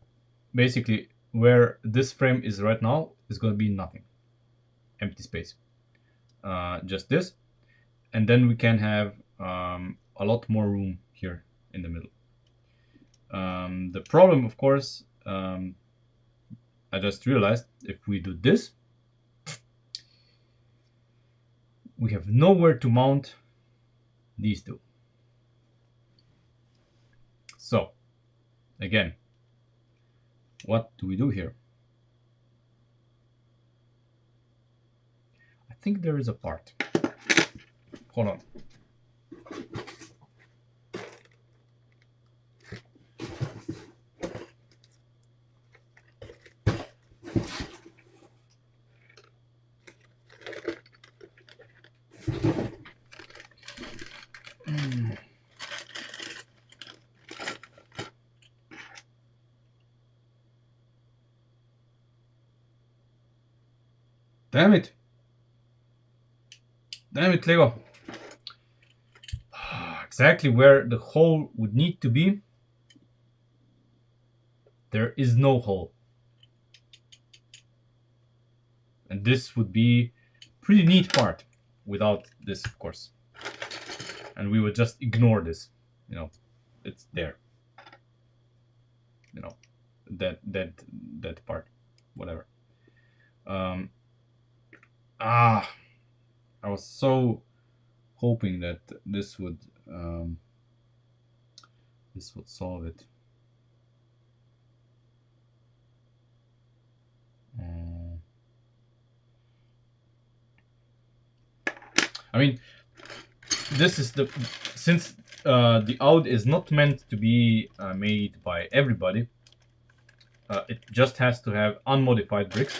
basically, where this frame is right now is going to be nothing, empty space, just this, and then we can have a lot more room here in the middle. The problem, of course, I just realized, if we do this, we have nowhere to mount these two. So again, what do we do here? I think there is a part. Hold on. Damn it. Damn it, Lego. Exactly where the hole would need to be, there is no hole. And this would be pretty neat part without this, of course. And we would just ignore this, it's there. that part, whatever. Um, ah, I was so hoping that um, this would solve it. Uh, I mean, this is the since the Audi is not meant to be made by everybody. It just has to have unmodified bricks.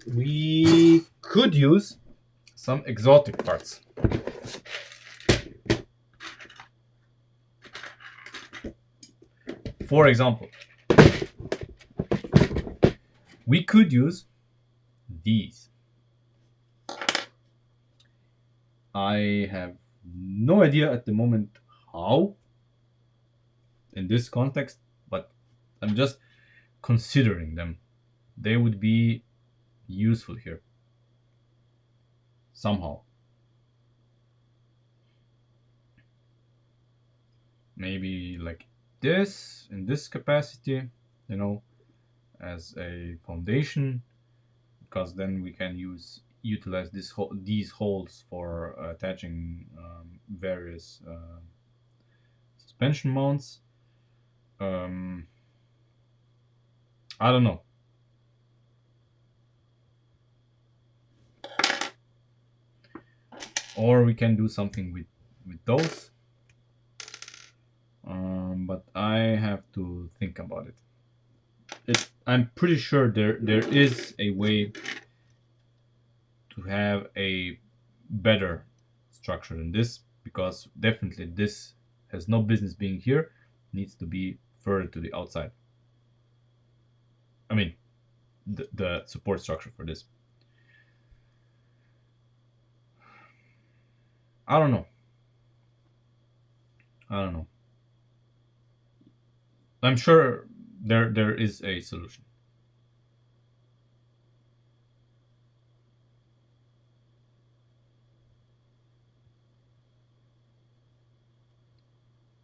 We could use some exotic parts. For example, we could use these. I have no idea at the moment how in this context, but I'm just considering them. They would be useful here somehow. Maybe like this in this capacity, you know, as a foundation, because then we can utilize these holes for attaching various suspension mounts. Um, I don't know. Or we can do something with those. But I have to think about it. I'm pretty sure there is a way to have a better structure than this, because definitely this has no business being here, needs to be further to the outside. I mean, the support structure for this. I don't know. I don't know. I'm sure there is a solution.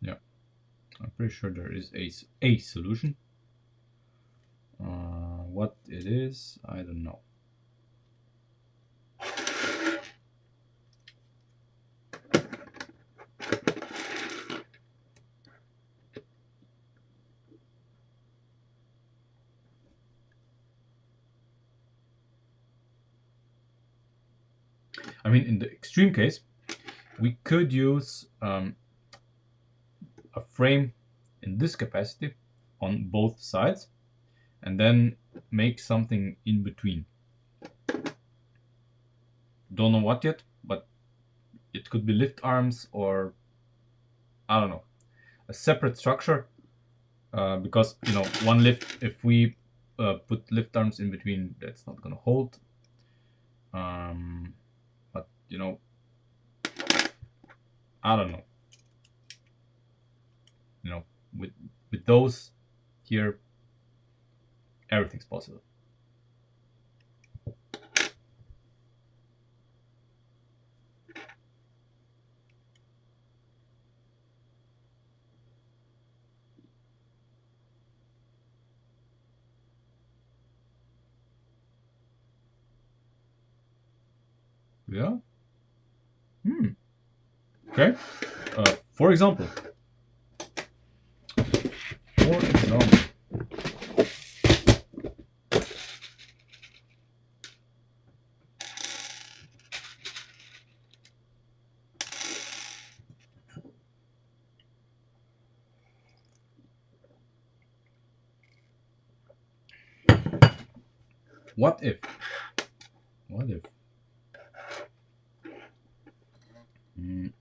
Yeah, I'm pretty sure there is a solution. What it is, I don't know. I mean, in the extreme case, we could use a frame in this capacity on both sides, and then make something in between. Don't know what yet, but it could be lift arms, or I don't know, a separate structure, because one lift, if we put lift arms in between, that's not gonna hold. But I don't know. With those here, everything's possible. Yeah. Okay. For example. For example. What if? What if? Mm.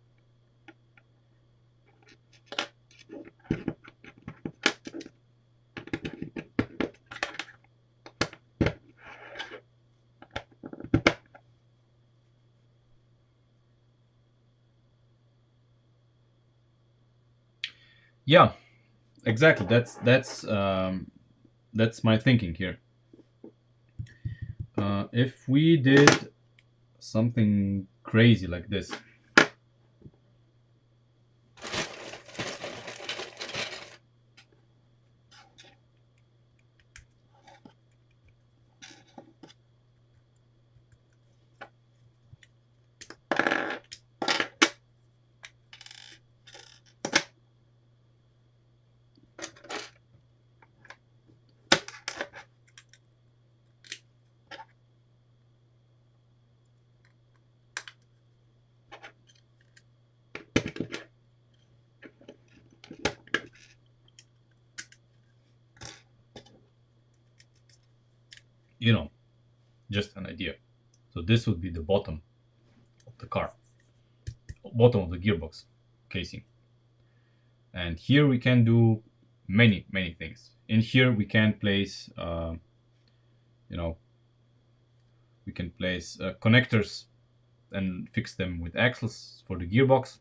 Yeah, exactly. That's my thinking here. If we did something crazy like this, just an idea. So this would be the bottom of the car, bottom of the gearbox casing. And here we can do many things. In here we can place, you know, we can place connectors and fix them with axles for the gearbox,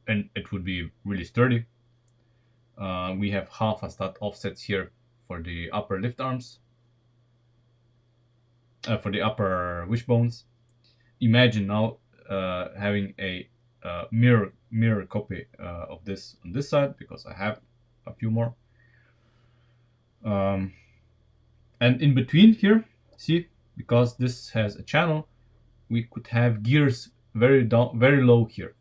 and it would be really sturdy. We have half a stud offsets here for the upper lift arms, for the upper wishbones. Imagine now having a mirror copy of this on this side, because I have a few more. And in between here, see, because this has a channel, we could have gears very down, very low here,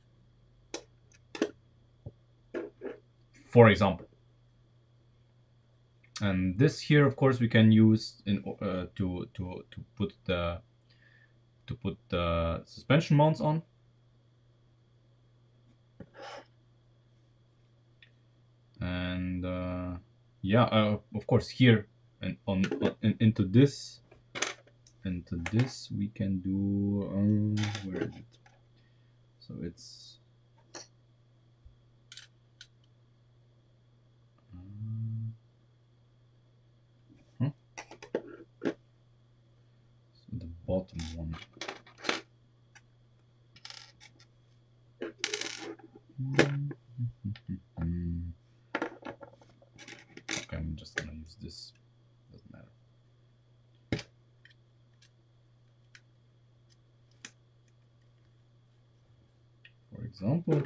for example. And this here, of course, we can use in to put the suspension mounts on. And yeah, of course here and into this we can do where is it? So it's so the bottom one. Okay, I'm just gonna use this. Doesn't matter. For example,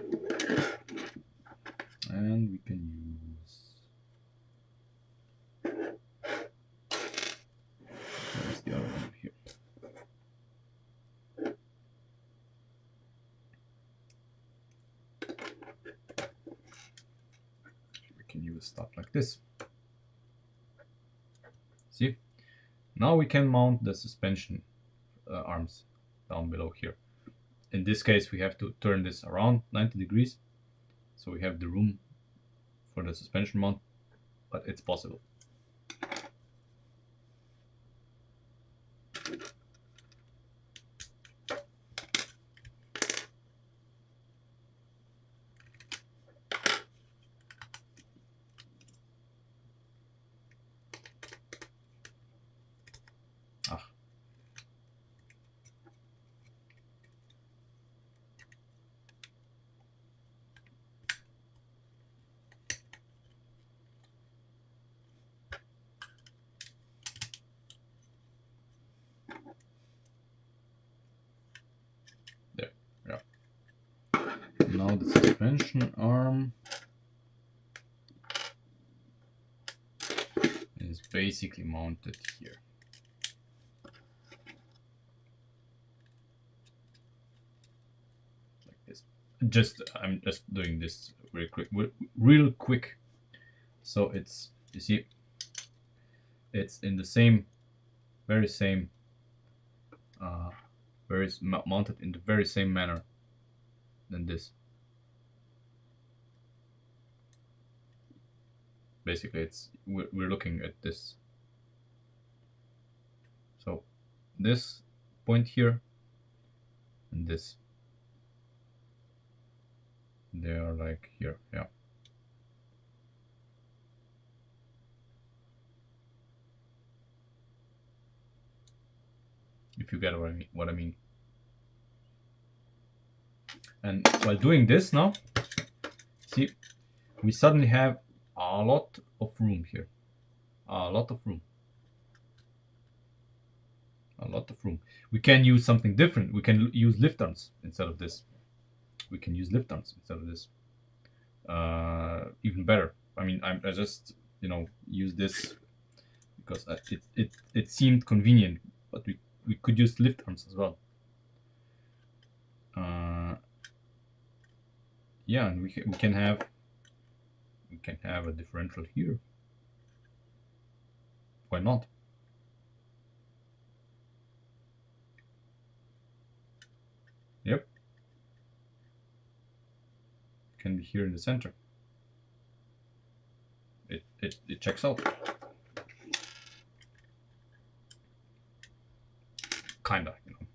and we can use. Where's the other one here? We can use stuff like this. See, now we can mount the suspension arms down below here. In this case, we have to turn this around 90 degrees, so we have the room for the suspension mount, but it's possible. There, yeah. Now the suspension arm is basically mounted here. Like this. I'm just doing this real quick. So it's, you see, it's in the same, very same, mounted in the very same manner than this. Basically, we're looking at this. So this point here and this, they are like here, yeah. If you get what I mean. And while doing this now, see, we suddenly have a lot of room here. A lot of room. A lot of room. We can use something different. We can use lift arms instead of this. We can use lift arms instead of this. Even better. I mean, I just, you know, use this because it seemed convenient, but we could use lift arms as well. Yeah, and we can have a differential here. Why not? Yep. Can be here in the center. It checks out. kinda, you know.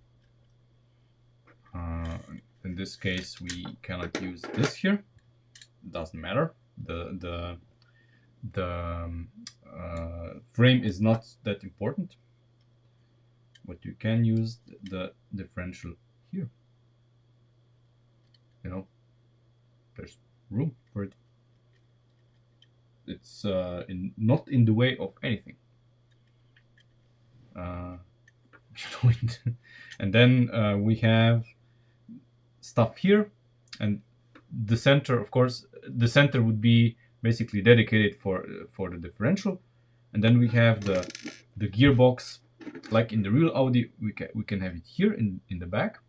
In this case, we cannot use this here. Doesn't matter. The frame is not that important, but you can use the differential here. You know, there's room for it. It's not in the way of anything. And then we have stuff here, and the center, of course, the center would be basically dedicated for the differential, and then we have the gearbox, like in the real Audi. We can have it here in the back,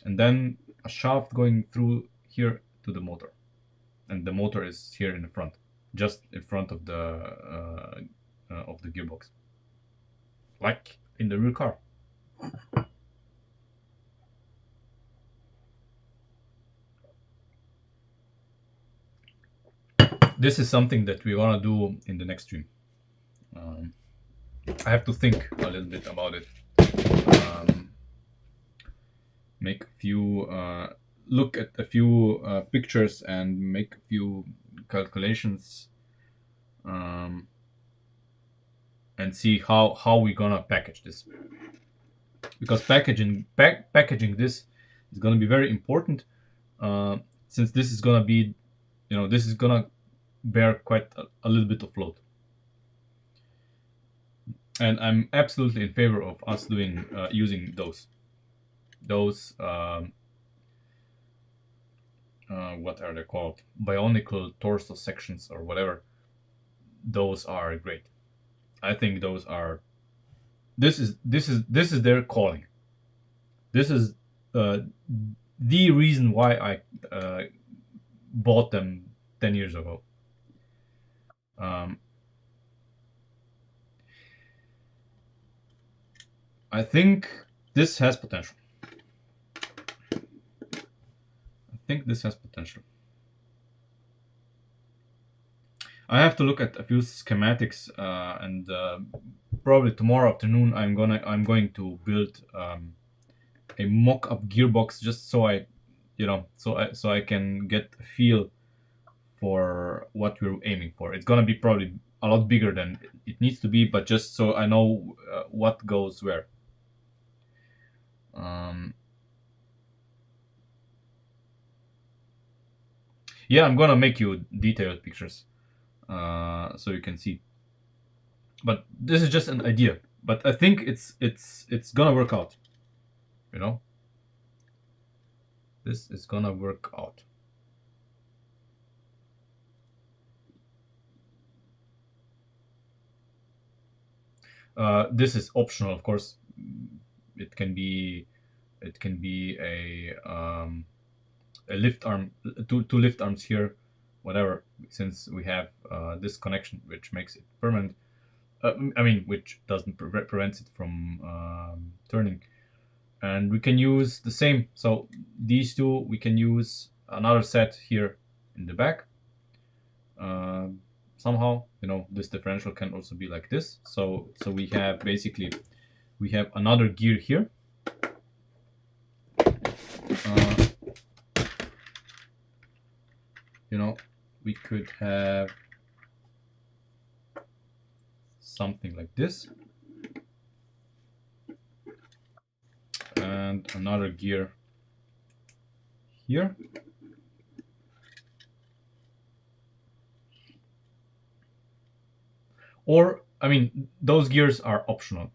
and then a shaft going through here to the motor, and the motor is here in the front, just in front of the gearbox, like in the real car. This is something that we want to do in the next stream. I have to think a little bit about it. Make a few, look at a few pictures and make a few calculations, and see how we're gonna package this. Because packaging this is gonna be very important, since this is gonna be, you know, this is gonna bear quite a little bit of load. And I'm absolutely in favor of us doing using those what are they called, bionicle torso sections or whatever. Those are great. I think those are, this is their calling. This is the reason why I bought them 10 years ago. I think this has potential. I have to look at a few schematics, and probably tomorrow afternoon I'm going to build a mock-up gearbox, just so I, you know, so I can get a feel for what we're aiming for. It's gonna be probably a lot bigger than it needs to be, but just so I know what goes where. Yeah, I'm gonna make you detailed pictures, so you can see. But this is just an idea. But I think it's gonna work out. You know, this is gonna work out. This is optional, of course. It can be a lift arm, two lift arms here, whatever. Since we have this connection, which makes it permanent. I mean, which doesn't prevents it from turning. And we can use the same. So these two, we can use another set here in the back. Somehow, you know, this differential can also be like this. So we have basically, we have another gear here. You know, we could have something like this, and another gear here. Or, I mean, those gears are optional.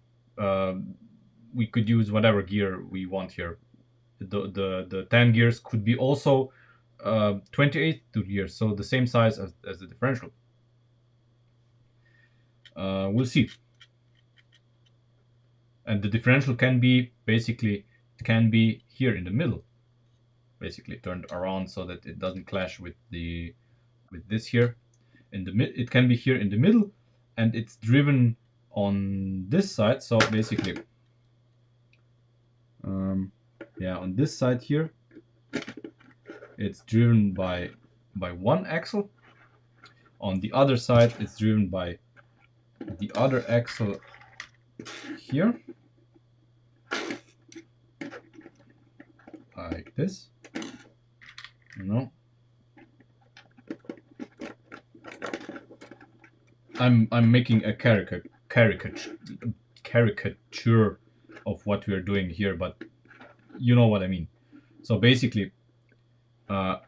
We could use whatever gear we want here. The 10 gears could be also 28 gears, so the same size as the differential. We'll see. And the differential can be basically, it can be here in the middle, basically turned around so that it doesn't clash with this here. It can be here in the middle, and it's driven on this side. So basically, yeah, on this side here, it's driven by one axle. On the other side, it's driven by the other axle here. like this, you know. I'm making a caricature of what we are doing here, but you know what I mean. So basically, uh,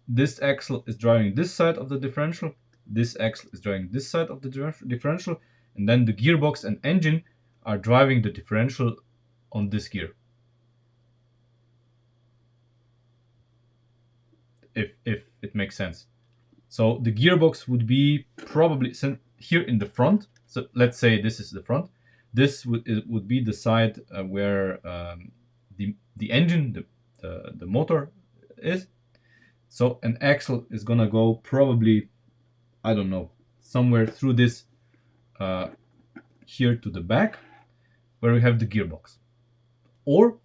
this axle is driving this side of the differential, this axle is driving this side of the differential, and then the gearbox and engine are driving the differential on this gear. If it makes sense. So the gearbox would be probably here in the front. So let's say this is the front. This would be the side where the engine, the motor is. So an axle is gonna go probably, I don't know, somewhere through this here to the back, where we have the gearbox. Or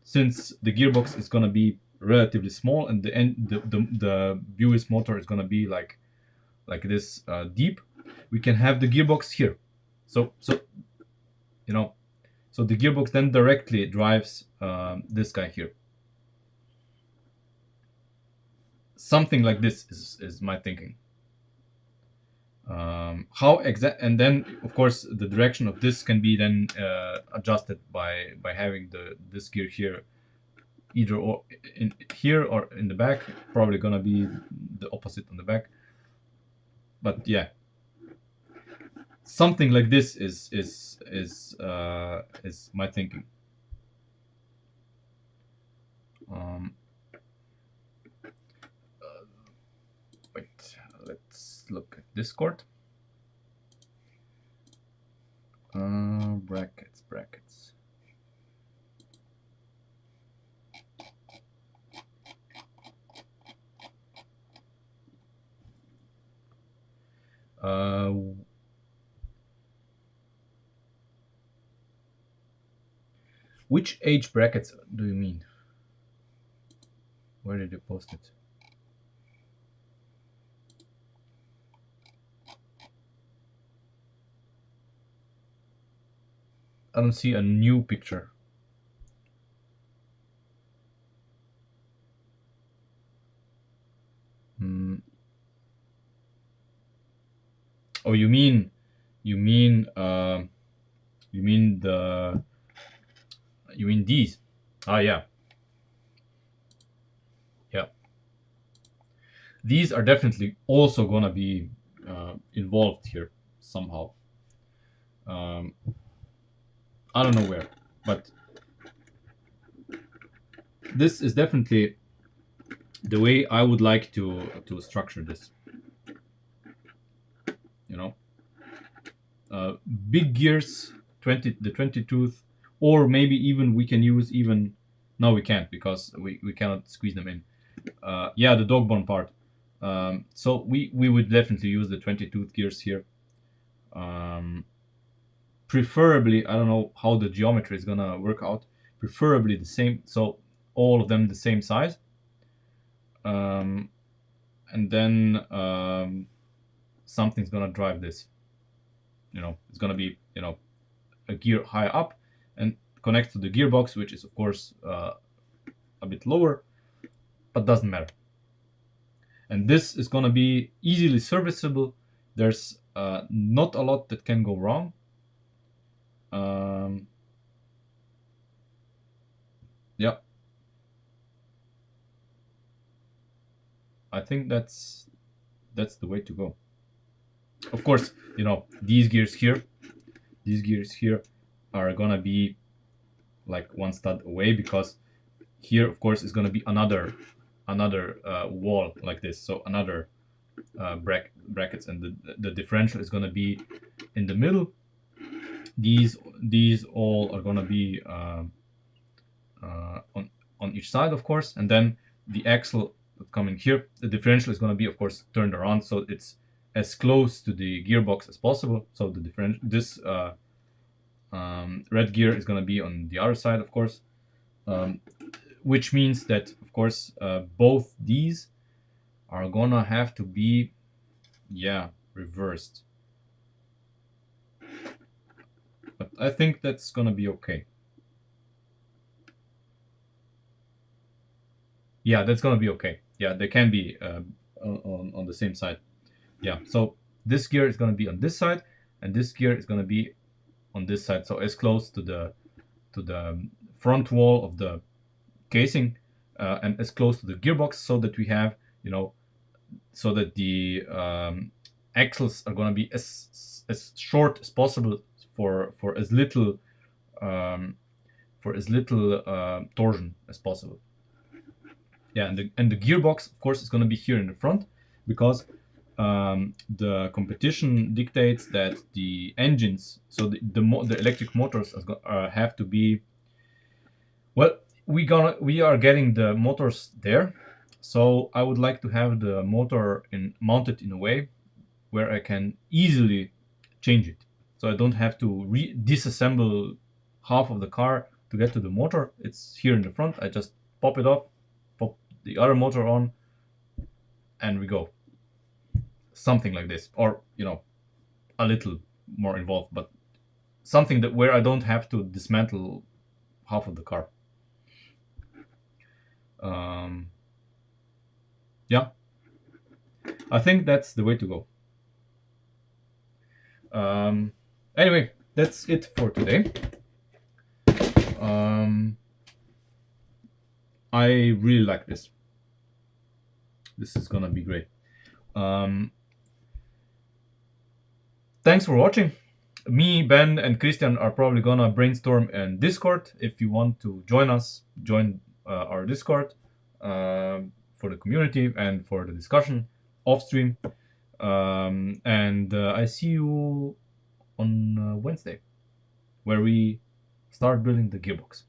since the gearbox is gonna be relatively small and the Buick motor is gonna be like this deep, we can have the gearbox here. So you know, so the gearbox then directly drives this guy here. Something like this is my thinking. How exact, and then of course the direction of this can be then adjusted by having this gear here, either or in here or in the back. Probably gonna be the opposite on the back. But yeah, something like this is my thinking. Um, Wait, let's look at Discord. Brackets. Which age brackets do you mean? Where did you post it? I don't see a new picture. Oh, you mean these? Ah, yeah, yeah. These are definitely also gonna be involved here somehow. I don't know where, but this is definitely the way I would like to structure this. You know, big gears, the 20 tooth, or maybe even we can use even. No, we can't because we cannot squeeze them in. Yeah, the dog bone part. So we would definitely use the 20 tooth gears here. Preferably, I don't know how the geometry is gonna work out. Preferably the same, so all of them the same size. And then something's gonna drive this. You know, it's gonna be, you know, a gear high up and connect to the gearbox, which is of course a bit lower, but doesn't matter. And this is gonna be easily serviceable. There's not a lot that can go wrong. Yeah, I think that's the way to go. Of course, you know, these gears here are gonna be like one stud away, because here of course is gonna be another wall like this, so another brackets, and the differential is gonna be in the middle. These all are gonna be on each side, of course, and then the axle coming here, the differential is going to be of course turned around, so it's as close to the gearbox as possible. So the this red gear is going to be on the other side, of course, which means that of course both these are gonna have to be, yeah, reversed, but I think that's gonna be okay. Yeah, that's gonna be okay. Yeah, they can be on the same side. Yeah, so this gear is gonna be on this side, and this gear is gonna be on this side. So as close to the front wall of the casing, and as close to the gearbox, so that we have, you know, so that the axles are gonna be as short as possible for as little um, torsion as possible. Yeah, and the gearbox, of course, is going to be here in the front, because the competition dictates that the engines, so the electric motors have to be, well, we are getting the motors there, so I would like to have the motor mounted in a way where I can easily change it, so I don't have to disassemble half of the car to get to the motor. It's here in the front. I just pop it off, pop the other motor on, and we go. Something like this, or a little more involved, but something that where I don't have to dismantle half of the car. Um, yeah, I think that's the way to go. Anyway, that's it for today. I really like this. This is gonna be great. Thanks for watching. Me, Ben, and Christian are probably gonna brainstorm in Discord. If you want to join us, join our Discord for the community and for the discussion off stream. And I see you on Wednesday, where we start building the gearbox.